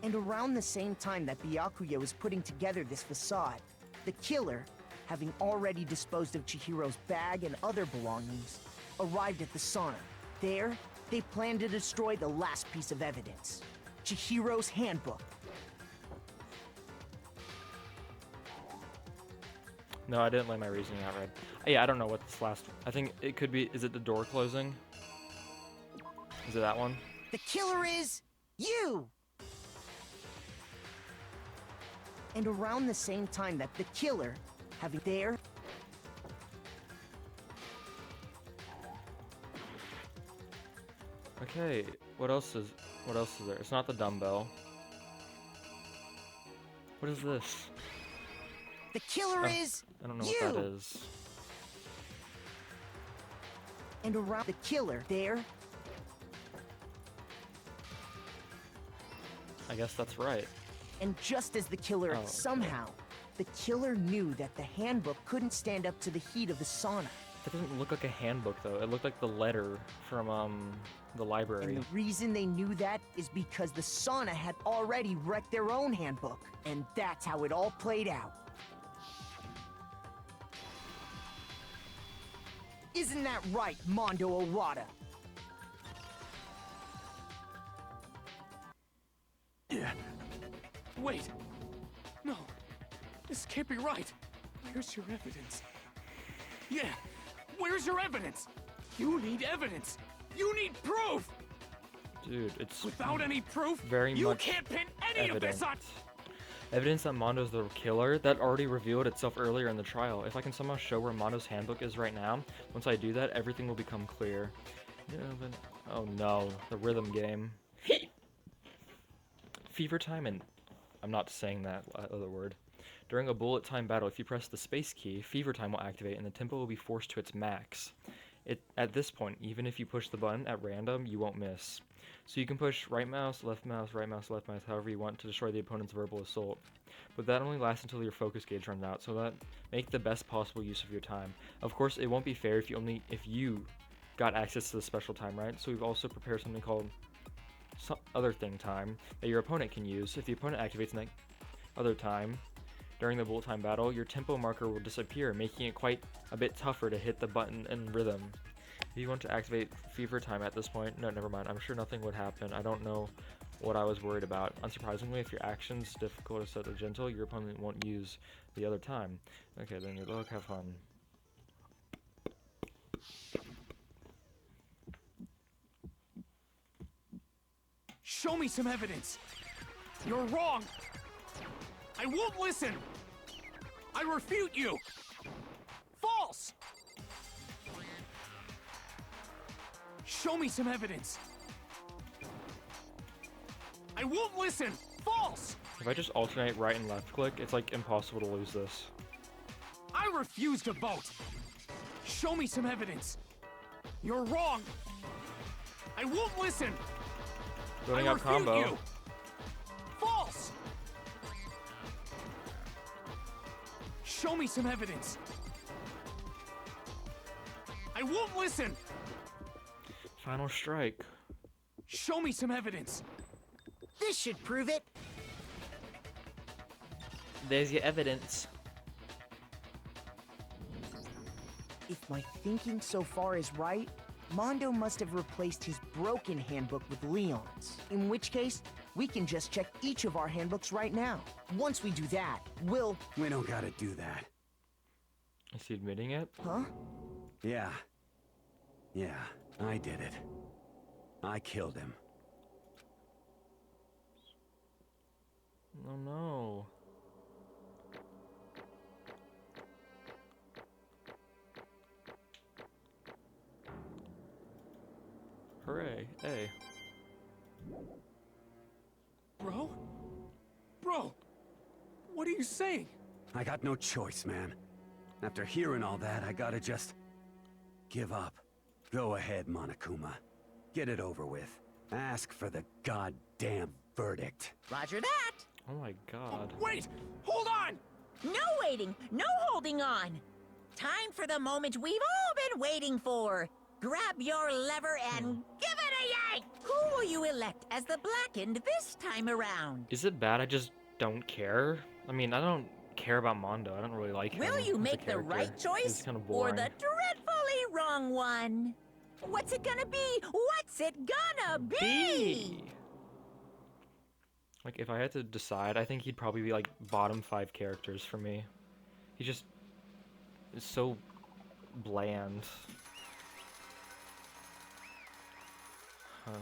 And around the same time that Byakuya was putting together this facade, the killer, having already disposed of Chihiro's bag and other belongings, arrived at the sauna. There, they planned to destroy the last piece of evidence, Chihiro's handbook. No, I didn't lay my reasoning out right. Yeah, I don't know what this last... I think it could be... Is it the door closing? Is it that one? The killer is... you! And around the same time that the killer, having there... Okay, what else is there? It's not the dumbbell. What is this? The killer is I don't know you! what that is. And around the killer there... I guess that's right. And just as the killer Oh, okay. somehow, the killer knew that the handbook couldn't stand up to the heat of the sauna. That doesn't look like a handbook though. It looked like the letter from the library. And the reason they knew that is because the sauna had already wrecked their own handbook. And that's how it all played out. Isn't that right, Mondo Owada? Yeah. Wait. No. This can't be right. Where's your evidence? Yeah. Where's your evidence? You need evidence. You need proof. Dude, it's without any proof. Very you much can't pin any evident. of this on. Evidence that Mondo's the killer that already revealed itself earlier in the trial. If I can somehow show where Mondo's handbook is right now, once I do that, everything will become clear. Yeah, but, oh no, the rhythm game. Fever time, and I'm not saying that other word. During a bullet time battle, if you press the space key, fever time will activate and the tempo will be forced to its max. At this point, even if you push the button at random, you won't miss. So you can push right mouse, left mouse, right mouse, left mouse, however you want to destroy the opponent's verbal assault. But that only lasts until your focus gauge runs out, so that make the best possible use of your time. Of course, it won't be fair if you got access to the special time, right? So we've also prepared something called other thing time that your opponent can use. If the opponent activates that other time during the bullet time battle, your tempo marker will disappear, making it quite a bit tougher to hit the button in rhythm. If you want to activate fever time at this point, no, never mind. I'm sure nothing would happen. I don't know what I was worried about. Unsurprisingly, if your action's difficult to set to gentle, your opponent won't use the other time. Okay, then good luck, have fun. Show me some evidence. You're wrong. I won't listen. I refute you. False. Show me some evidence. I won't listen. False. If I just alternate right and left click, it's like impossible to lose this. I refuse to vote. Show me some evidence. You're wrong. I won't listen. Building I up combo. you. False. Show me some evidence. I won't listen. Final strike. Show me some evidence. This should prove it. There's your evidence. If my thinking so far is right, Mondo must have replaced his broken handbook with Leon's. In which case, we can just check each of our handbooks right now. Once we do that, we'll... We don't gotta do that. Is he admitting it? Huh? Yeah. Yeah, I did it. I killed him. Oh no. Hooray, hey. Bro? Bro! What are you saying? I got no choice, man. After hearing all that, I gotta just... give up. Go ahead, Monokuma. Get it over with. Ask for the goddamn verdict. Roger that. Oh my god. Wait! Hold on! No waiting, no holding on. Time for the moment we've all been waiting for. Grab your lever and give it a yank! Who will you elect as the Blackened this time around? Is it bad I just don't care? I mean, I don't care about Mondo. I don't really like him. Will you as a make the character. right choice He's kind of or boring. the dreadfully wrong one? What's it gonna be? What's it gonna be? Like, if I had to decide, I think he'd probably be like bottom 5 characters for me. He just is so bland. Huh.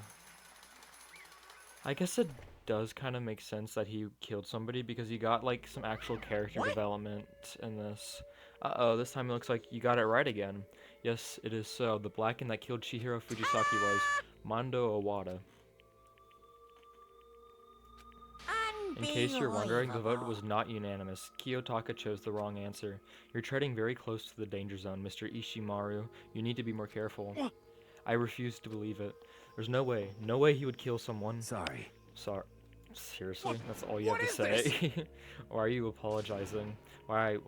I guess it does kind of make sense that he killed somebody because you got like some actual character development in this. Uh-oh, this time it looks like you got it right again. Yes, it is so. The Blackened that killed Chihiro Fujisaki was Mondo Owada. In case you're wondering, the vote was not unanimous. Kiyotaka chose the wrong answer. You're treading very close to the danger zone, Mr. Ishimaru. You need to be more careful. I refuse to believe it. There's no way he would kill someone. Sorry. Seriously? That's all you have to say? Or are you apologizing? Why did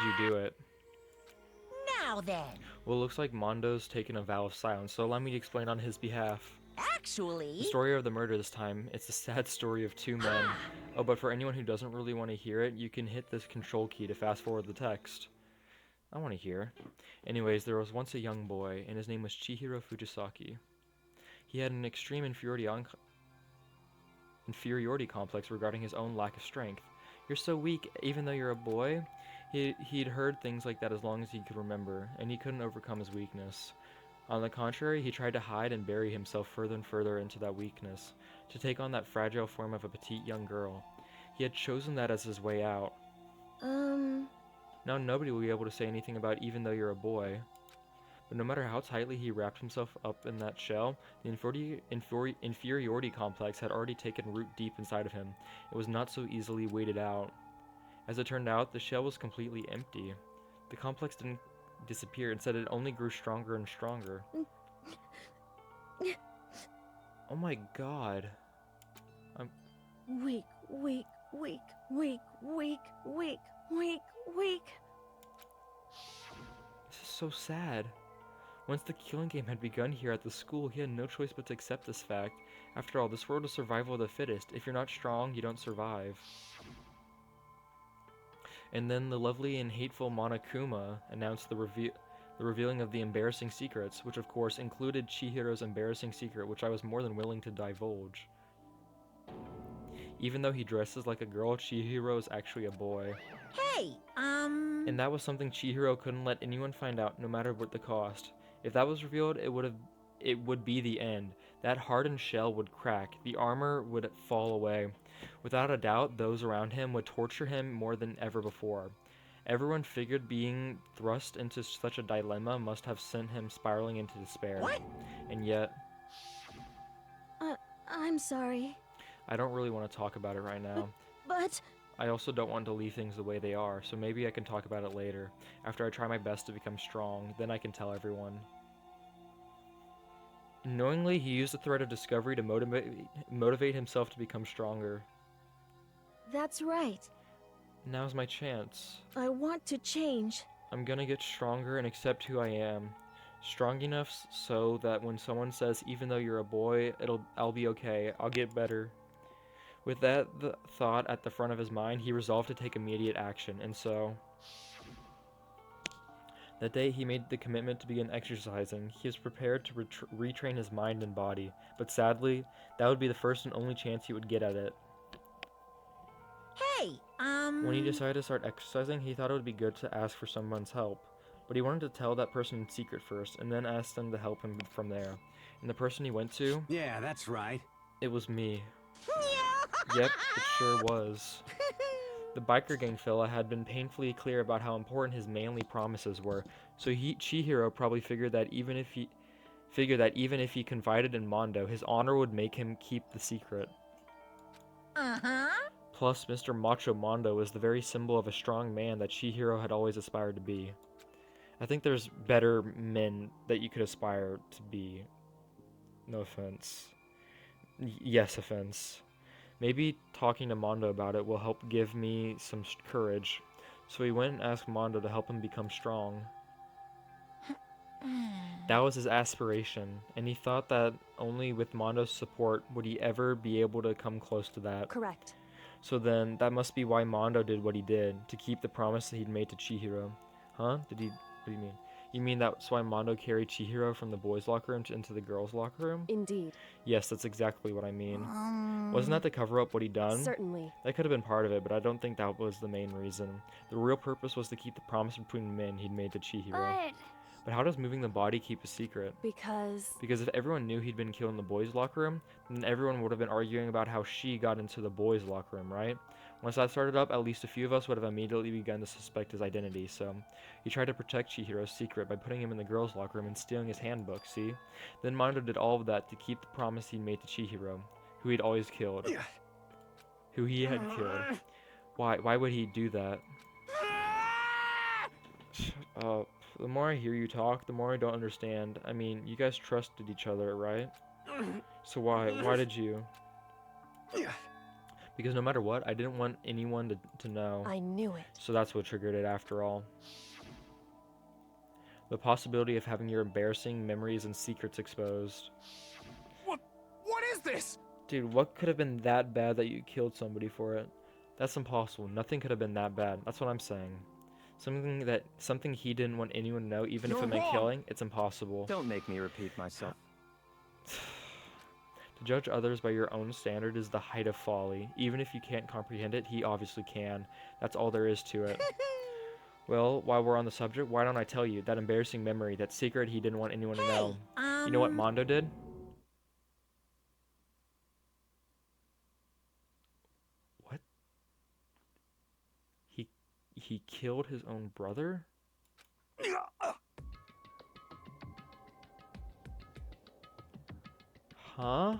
you do it? Now then. Well, it looks like Mondo's taken a vow of silence, so allow me to explain on his behalf. Actually... The story of the murder this time, it's the sad story of 2 men. Oh, but for anyone who doesn't really want to hear it, you can hit this control key to fast forward the text. I want to hear. Anyways, there was once a young boy, and his name was Chihiro Fujisaki. He had an extreme inferiority complex regarding his own lack of strength. You're so weak, even though you're a boy? He'd heard things like that as long as he could remember, and he couldn't overcome his weakness. On the contrary, he tried to hide and bury himself further and further into that weakness, to take on that fragile form of a petite young girl. He had chosen that as his way out. Now nobody will be able to say anything about even though you're a boy. But no matter how tightly he wrapped himself up in that shell, the inferiority complex had already taken root deep inside of him. It was not so easily weeded out. As it turned out, the shell was completely empty. The complex didn't disappear. Instead, it only grew stronger and stronger. Oh my god. Weak, weak, weak, weak, weak, weak, weak, weak. This is so sad. Once the killing game had begun here at the school, he had no choice but to accept this fact. After all, this world is survival of the fittest. If you're not strong, you don't survive. And then the lovely and hateful Monokuma announced the revealing of the embarrassing secrets, which of course included Chihiro's embarrassing secret, which I was more than willing to divulge. Even though he dresses like a girl, Chihiro is actually a boy. Hey, And that was something Chihiro couldn't let anyone find out, no matter what the cost. If that was revealed, it would be the end. That hardened shell would crack. The armor would fall away. Without a doubt, those around him would torture him more than ever before. Everyone figured being thrust into such a dilemma must have sent him spiraling into despair. What? And yet, I'm sorry. I don't really want to talk about it right now. But I also don't want to leave things the way they are, so maybe I can talk about it later. After I try my best to become strong, then I can tell everyone. Knowingly, he used the thread of discovery to motivate himself to become stronger. that's right. Now's my chance. I want to change. I'm gonna get stronger and accept who I am. Strong enough so that when someone says, even though you're a boy, I'll be okay, I'll get better. With that thought at the front of his mind, he resolved to take immediate action, and so... That day, he made the commitment to begin exercising. He was prepared to retrain his mind and body, but sadly, that would be the first and only chance he would get at it. Hey, When he decided to start exercising, he thought it would be good to ask for someone's help. But he wanted to tell that person in secret first, and then ask them to help him from there. And the person he went to... Yeah, that's right. It was me. Yep, it sure was. The biker gang fella had been painfully clear about how important his manly promises were, so Chihiro probably figured that even if he confided in Mondo, his honor would make him keep the secret. Uh-huh. Plus, Mr. Macho Mondo was the very symbol of a strong man that Chihiro had always aspired to be. I think there's better men that you could aspire to be. No offense. Yes, offense. Maybe talking to Mondo about it will help give me some courage. So he went and asked Mondo to help him become strong. That was his aspiration, and he thought that only with Mondo's support would he ever be able to come close to that. Correct. So then, that must be why Mondo did what he did, to keep the promise that he'd made to Chihiro. Huh? What do you mean? You mean that's why Mondo carried Chihiro from the boys' locker room into the girls' locker room? Indeed. Yes, that's exactly what I mean. Wasn't that to cover up what he'd done? Certainly. That could have been part of it, but I don't think that was the main reason. The real purpose was to keep the promise between men he'd made to Chihiro. But how does moving the body keep a secret? Because if everyone knew he'd been killed in the boys' locker room, then everyone would have been arguing about how she got into the boys' locker room, right? Once that started up, at least a few of us would have immediately begun to suspect his identity, so he tried to protect Chihiro's secret by putting him in the girls' locker room and stealing his handbook, see? Then Mondo did all of that to keep the promise he'd made to Chihiro, who he'd always killed. Who he had killed. Why would he do that? The more I hear you talk, the more I don't understand. I mean, you guys trusted each other, right? So why did you? Because no matter what, I didn't want anyone to know. I knew it. So that's what triggered it after all. The possibility of having your embarrassing memories and secrets exposed. What is this? Dude, what could have been that bad that you killed somebody for it? That's impossible. Nothing could have been that bad. That's what I'm saying. Something he didn't want anyone to know, even if it meant killing, it's impossible. Don't make me repeat myself. To judge others by your own standard is the height of folly. Even if you can't comprehend it, he obviously can. That's all there is to it. Well, while we're on the subject, why don't I tell you that embarrassing memory, that secret he didn't want anyone to know. You know what Mondo did? What? He killed his own brother? Huh?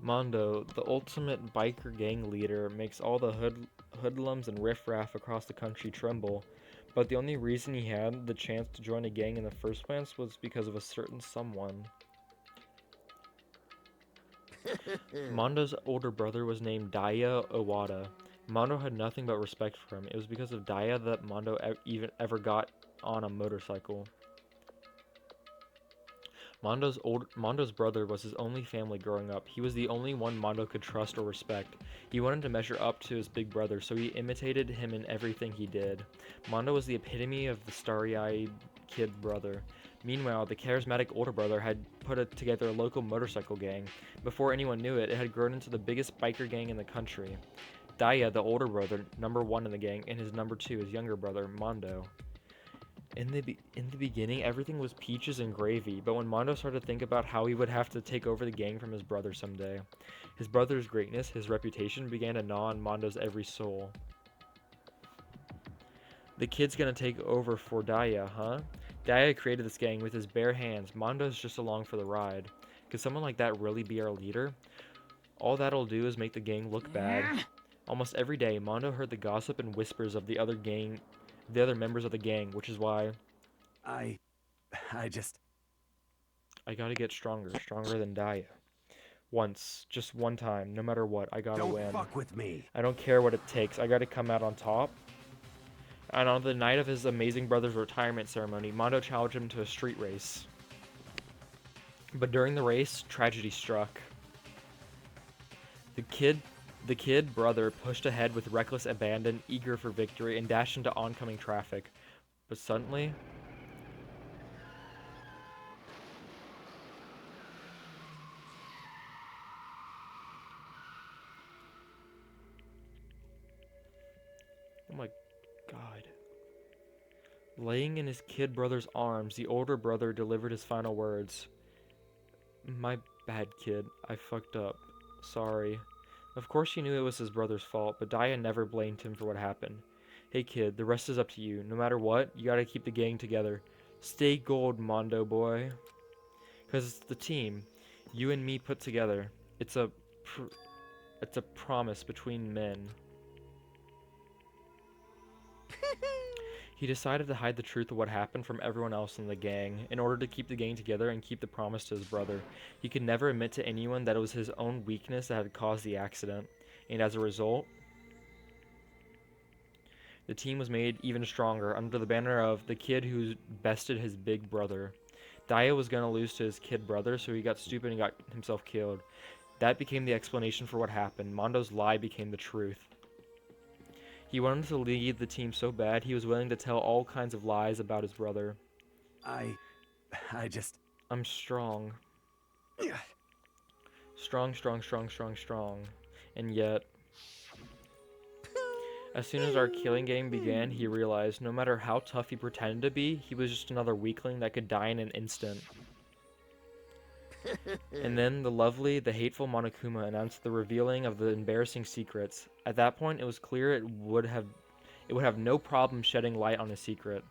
Mondo, the ultimate biker gang leader, makes all the hoodlums and riffraff across the country tremble, but the only reason he had the chance to join a gang in the first place was because of a certain someone. Mondo's older brother was named Daya Owada. Mondo had nothing but respect for him. It was because of Daya that Mondo even ever got on a motorcycle. Mondo's brother was his only family growing up. He was the only one Mondo could trust or respect. He wanted to measure up to his big brother, so he imitated him in everything he did. Mondo was the epitome of the starry-eyed kid brother. Meanwhile, the charismatic older brother had put together a local motorcycle gang. Before anyone knew it, it had grown into the biggest biker gang in the country. Daya, the older brother, number 1 in the gang, and his number 2, his younger brother, Mondo. In the beginning, everything was peaches and gravy, but when Mondo started to think about how he would have to take over the gang from his brother someday, his brother's greatness, his reputation, began to gnaw on Mondo's every soul. The kid's gonna take over for Daya, huh? Daya created this gang with his bare hands. Mondo's just along for the ride. Could someone like that really be our leader? All that'll do is make the gang look bad. Almost every day, Mondo heard the gossip and whispers of the other members of the gang, which is why I gotta get stronger than Daya. Once, just one time, no matter what, I gotta win. Don't fuck with me. I don't care what it takes, I gotta come out on top. And on the night of his amazing brother's retirement ceremony, Mondo challenged him to a street race. But during the race, tragedy struck. The kid brother pushed ahead with reckless abandon, eager for victory, and dashed into oncoming traffic. But suddenly, oh my god. Laying in his kid brother's arms, the older brother delivered his final words. My bad, kid. I fucked up. Sorry. Of course he knew it was his brother's fault, but Daya never blamed him for what happened. Hey kid, the rest is up to you. No matter what, you gotta keep the gang together. Stay gold, Mondo boy. Because it's the team. You and me put together. It's a promise between men. He decided to hide the truth of what happened from everyone else in the gang, in order to keep the gang together and keep the promise to his brother. He could never admit to anyone that it was his own weakness that had caused the accident, and as a result, the team was made even stronger under the banner of the kid who bested his big brother. Daya was gonna lose to his kid brother, so he got stupid and got himself killed. That became the explanation for what happened. Mondo's lie became the truth. He wanted to lead the team so bad, he was willing to tell all kinds of lies about his brother. I'm strong. Strong. And yet, as soon as our killing game began, he realized no matter how tough he pretended to be, he was just another weakling that could die in an instant. And then the hateful Monokuma announced the revealing of the embarrassing secrets. At that point, it was clear it would have no problem shedding light on his secret.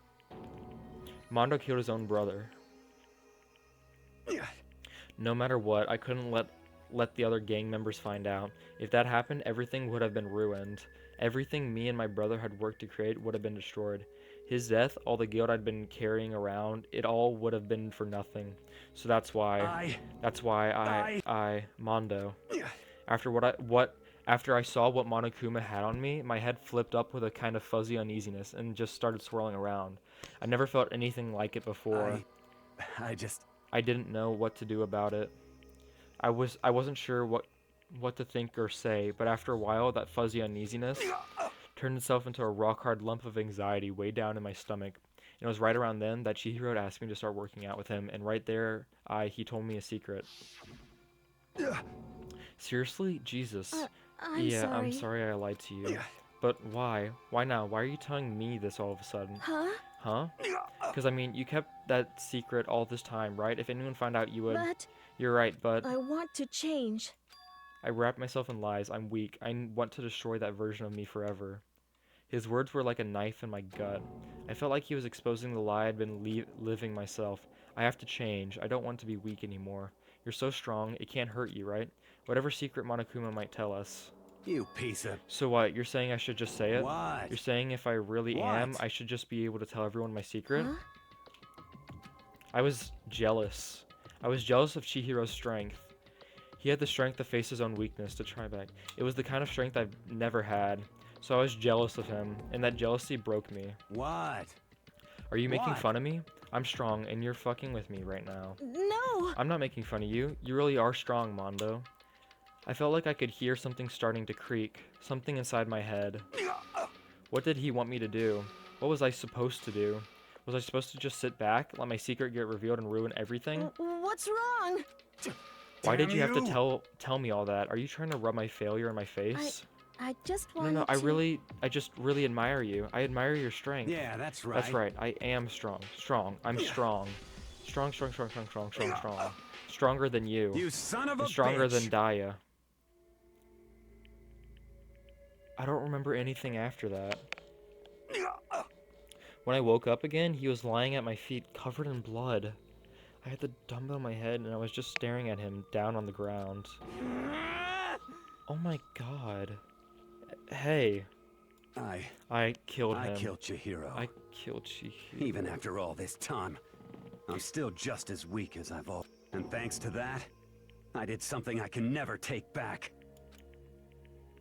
Mondo killed his own brother. No matter what, I couldn't let the other gang members find out. If that happened, everything would have been ruined. Everything me and my brother had worked to create would have been destroyed. His death, all the guilt I'd been carrying around, it all would have been for nothing. So that's why I, Mondo. After I saw what Monokuma had on me, my head flipped up with a kind of fuzzy uneasiness and just started swirling around. I never felt anything like it before. I didn't know what to do about it. I wasn't sure what to think or say, but after a while, that fuzzy uneasiness turned itself into a rock-hard lump of anxiety way down in my stomach. And it was right around then that Chihiro had asked me to start working out with him, and right there, he told me a secret. Seriously? Jesus. I'm yeah, sorry. I'm sorry I lied to you. But why? Why now? Why are you telling me this all of a sudden? Huh? Huh? Because, I mean, you kept that secret all this time, right? If anyone found out, you would... But You're right, but... I want to change. I wrap myself in lies. I'm weak. I want to destroy that version of me forever. His words were like a knife in my gut. I felt like he was exposing the lie I'd been living myself. I have to change. I don't want to be weak anymore. You're so strong, it can't hurt you, right? Whatever secret Monokuma might tell us. You piece of... So what, you're saying I should just say it? What? You're saying if I really am, What? I should just be able to tell everyone my secret? Huh? I was jealous. I was jealous of Chihiro's strength. He had the strength to face his own weakness, to try back. It was the kind of strength I've never had. So I was jealous of him, and that jealousy broke me. What? Are you making What? fun of me? I'm strong, and you're fucking with me right now. No! I'm not making fun of you. You really are strong, Mondo. I felt like I could hear something starting to creak. Something inside my head. What did he want me to do? What was I supposed to do? Was I supposed to just sit back, let my secret get revealed and ruin everything? What's wrong? Why did you have to tell me all that? Are you trying to rub my failure in my face? I just No, wanted no, to... I just really admire you. I admire your strength. Yeah, that's right. That's right. I am strong. Strong. I'm strong. Strong. Stronger than you. You son of a And stronger bitch. than Daya. I don't remember anything after that. When I woke up again, he was lying at my feet, covered in blood. I had the dumbbell on my head, and I was just staring at him down on the ground. Oh my god. Hey. I killed him. I killed Chihiro. I killed Chihiro. Even after all this time, I'm still just as weak as I've always. And thanks to that, I did something I can never take back.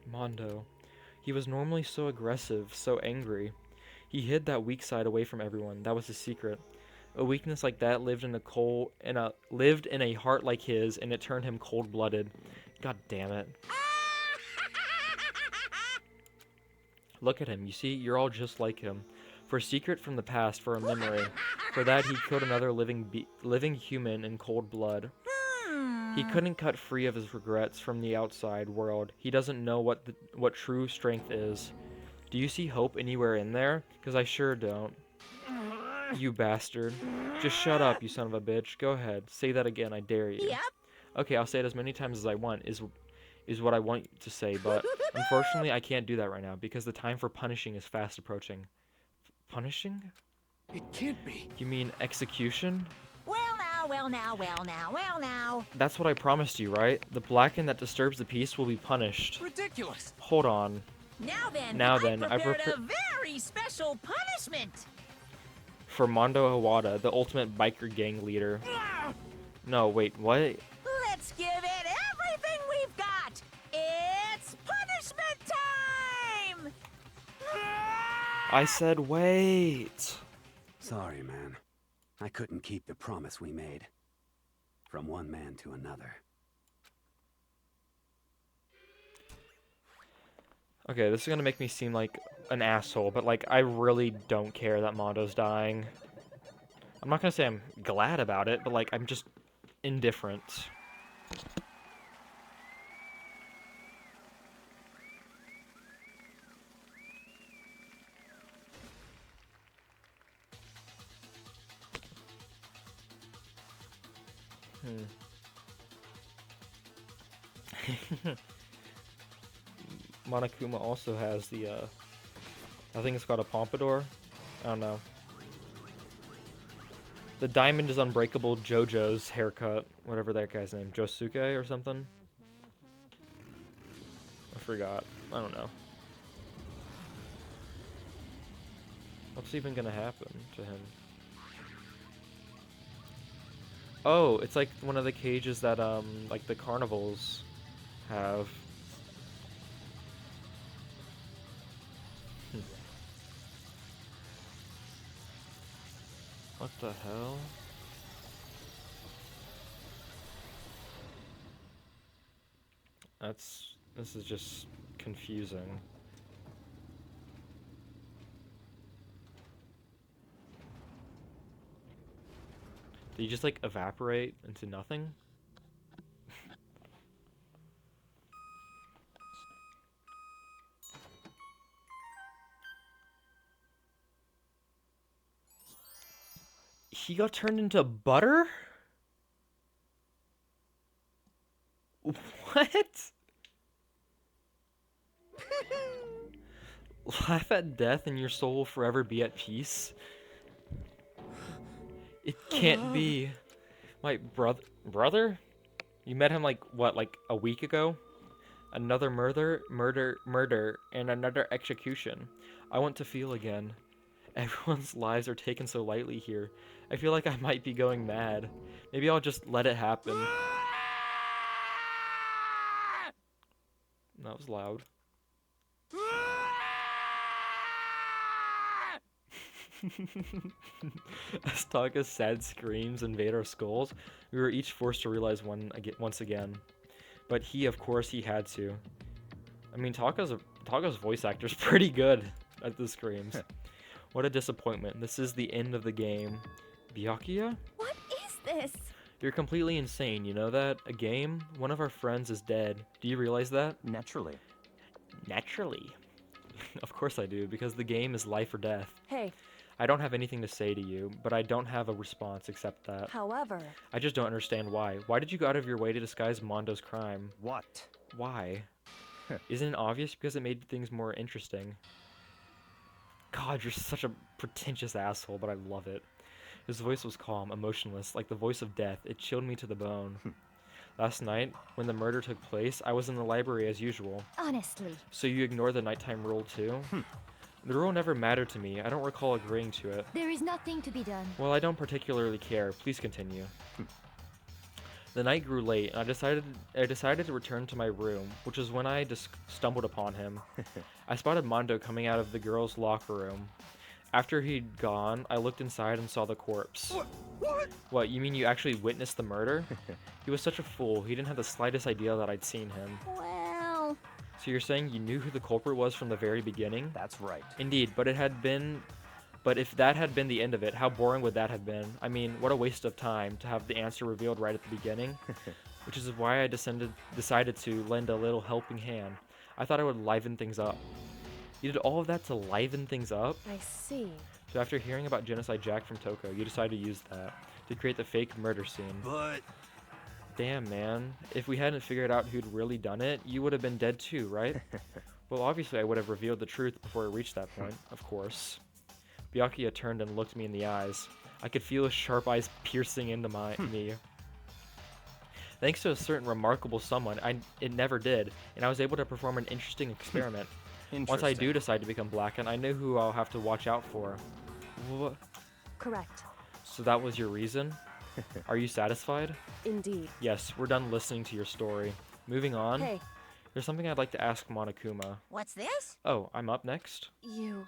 Mondo. He was normally so aggressive, so angry. He hid that weak side away from everyone. That was his secret. A weakness like that lived in a heart like his, and it turned him cold-blooded. God damn it. Look at him. You see, you're all just like him. For a secret from the past, for a memory. For that, he killed another living human in cold blood. He couldn't cut free of his regrets from the outside world. He doesn't know what true strength is. Do you see hope anywhere in there? Because I sure don't. You bastard. Just shut up, you son of a bitch. Go ahead. Say that again, I dare you. Yep. Okay, I'll say it as many times as I want, is what I want to say, but unfortunately I can't do that right now, because the time for punishing is fast approaching. Punishing? It can't be. You mean execution? Well now. That's what I promised you, right? The Blacken that disturbs the peace will be punished. Ridiculous. Hold on. Now then, I've prepared a very special punishment. For Mondo Hawada, the ultimate biker gang leader. No, wait, what? Let's give it everything we've got. It's punishment time! I said wait. Sorry, man. I couldn't keep the promise we made. From one man to another. Okay, this is gonna make me seem like an asshole, but like, I really don't care that Mondo's dying. I'm not gonna say I'm glad about it, but like, I'm just indifferent. Monokuma also has the, I think it's called a pompadour. I don't know. The Diamond is Unbreakable JoJo's haircut. Whatever that guy's name. Josuke or something? I forgot. I don't know. What's even gonna happen to him? Oh, it's like one of the cages that, like the carnivals have. What the hell? This is just confusing. Did you just like evaporate into nothing? He got turned into butter? What? Laugh at death and your soul will forever be at peace? It can't be. My brother? You met him like, what, like a week ago? Another murder, and another execution. I want to feel again. Everyone's lives are taken so lightly here. I feel like I might be going mad. Maybe I'll just let it happen. That was loud. As Taka's sad screams invade our skulls, we were each forced to realize once again. But of course, he had to. I mean, Taka's voice actor's pretty good at the screams. What a disappointment. This is the end of the game. Byakuya? What is this? You're completely insane, you know that? A game? One of our friends is dead. Do you realize that? Naturally. Naturally. Of course I do, because the game is life or death. Hey. I don't have anything to say to you, but I don't have a response except that. However... I just don't understand why. Why did you go out of your way to disguise Mondo's crime? What? Why? Isn't it obvious? Because it made things more interesting. God, you're such a pretentious asshole, but I love it. His voice was calm, emotionless, like the voice of death. It chilled me to the bone. Last night, when the murder took place, I was in the library as usual. Honestly. So you ignore the nighttime rule too? The rule never mattered to me. I don't recall agreeing to it. There is nothing to be done. Well, I don't particularly care. Please continue. The night grew late, and I decided to return to my room, which is when I stumbled upon him. I spotted Mondo coming out of the girls' locker room. After he'd gone, I looked inside and saw the corpse. What? What, you mean you actually witnessed the murder? He was such a fool. He didn't have the slightest idea that I'd seen him. Well... So you're saying you knew who the culprit was from the very beginning? That's right. Indeed, but if that had been the end of it, how boring would that have been? I mean, what a waste of time to have the answer revealed right at the beginning. Which is why I decided to lend a little helping hand. I thought I would liven things up. You did all of that to liven things up? I see. So after hearing about Genocide Jack from Toko, you decided to use that to create the fake murder scene. But... Damn, man. If we hadn't figured out who'd really done it, you would have been dead too, right? Well, obviously I would have revealed the truth before it reached that point, of course. Byakuya turned and looked me in the eyes. I could feel his sharp eyes piercing into me. Thanks to a certain remarkable someone, it never did, and I was able to perform an interesting experiment. Once I do decide to become Blackened, I know who I'll have to watch out for. What? Correct. So that was your reason? Are you satisfied? Indeed. Yes, we're done listening to your story. Moving on. Hey. There's something I'd like to ask Monokuma. What's this? Oh, I'm up next? You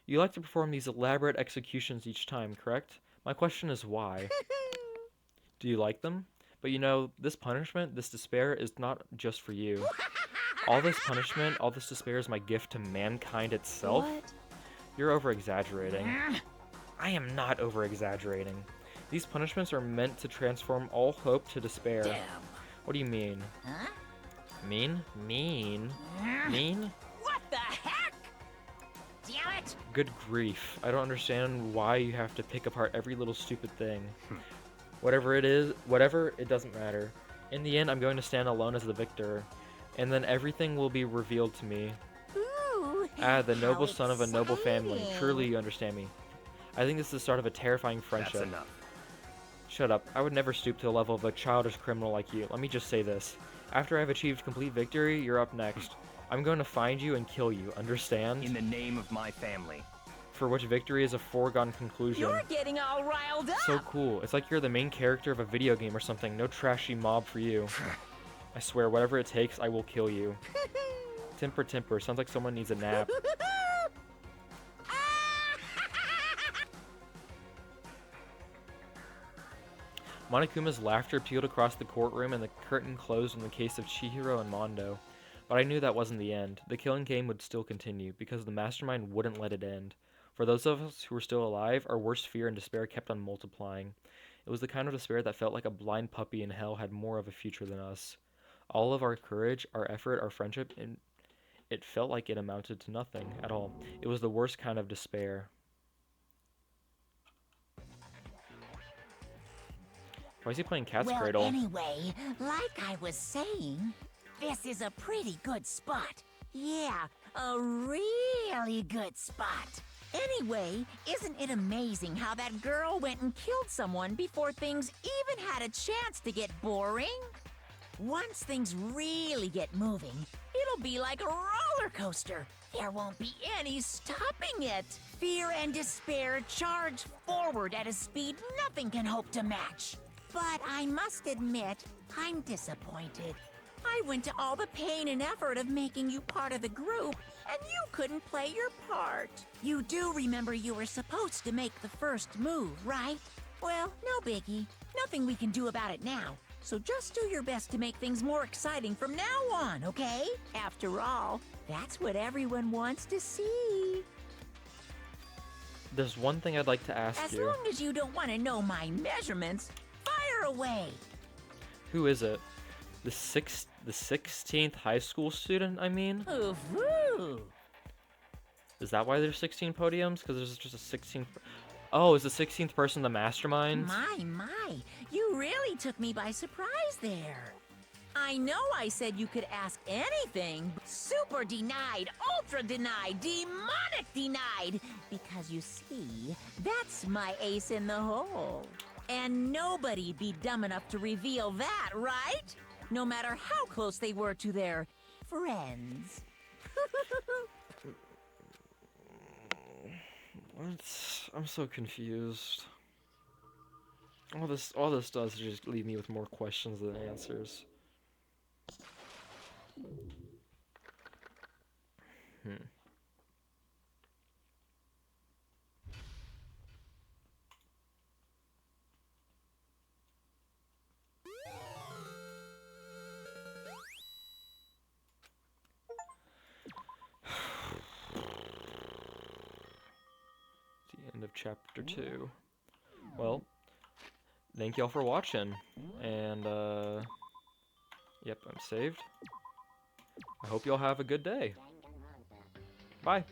like to perform these elaborate executions each time, correct? My question is why? Do you like them? But you know, this punishment, this despair, is not just for you. All this punishment, all this despair is my gift to mankind itself? What? You're over-exaggerating. I am not over-exaggerating. These punishments are meant to transform all hope to despair. Damn. What do you mean? Huh? Mean? Mean? Mean? What the heck? Damn it! Good grief. I don't understand why you have to pick apart every little stupid thing. Whatever, it doesn't matter. In the end, I'm going to stand alone as the victor. And then everything will be revealed to me. Ooh, The noble how son of a noble family. exciting. Truly, you understand me. I think this is the start of a terrifying friendship. That's enough. Shut up. I would never stoop to the level of a childish criminal like you. Let me just say this. After I've achieved complete victory, you're up next. I'm going to find you and kill you, understand? In the name of my family. For which victory is a foregone conclusion. You're getting all riled up! So cool. It's like you're the main character of a video game or something. No trashy mob for you. I swear, whatever it takes, I will kill you. Temper. Sounds like someone needs a nap. Monokuma's laughter peeled across the courtroom and the curtain closed in the case of Chihiro and Mondo. But I knew that wasn't the end. The killing game would still continue, because the mastermind wouldn't let it end. For those of us who were still alive, our worst fear and despair kept on multiplying. It was the kind of despair that felt like a blind puppy in hell had more of a future than us. All of our courage, our effort, our friendship, and it felt like it amounted to nothing at all. It was the worst kind of despair. Why is he playing Cat's Well, Cradle? anyway, like I was saying, this is a pretty good spot. Yeah, a really good spot. Anyway, isn't it amazing how that girl went and killed someone before things even had a chance to get boring? Once things really get moving, it'll be like a roller coaster. There won't be any stopping it. Fear and despair charge forward at a speed nothing can hope to match. But I must admit, I'm disappointed. I went to all the pain and effort of making you part of the group, and you couldn't play your part. You do remember you were supposed to make the first move, right? Well, no biggie. Nothing we can do about it now. So just do your best to make things more exciting from now on, okay? After all, that's what everyone wants to see. There's one thing I'd like to ask As you. long as you don't want to know my measurements, fire away. Who is it? The 16th high school student, I mean? Ooh. Is that why there's 16 podiums? Because there's just a 16th... Oh, is the 16th person the mastermind? My, you really took me by surprise there. I know I said you could ask anything. Super denied, ultra denied, demonic denied. Because you see, that's my ace in the hole. And nobody'd be dumb enough to reveal that, right? No matter how close they were to their friends. I'm so confused. All this does is just leave me with more questions than answers. The end of chapter 2. Well, thank y'all for watching, and yep, I'm saved. I hope y'all have a good day. Bye.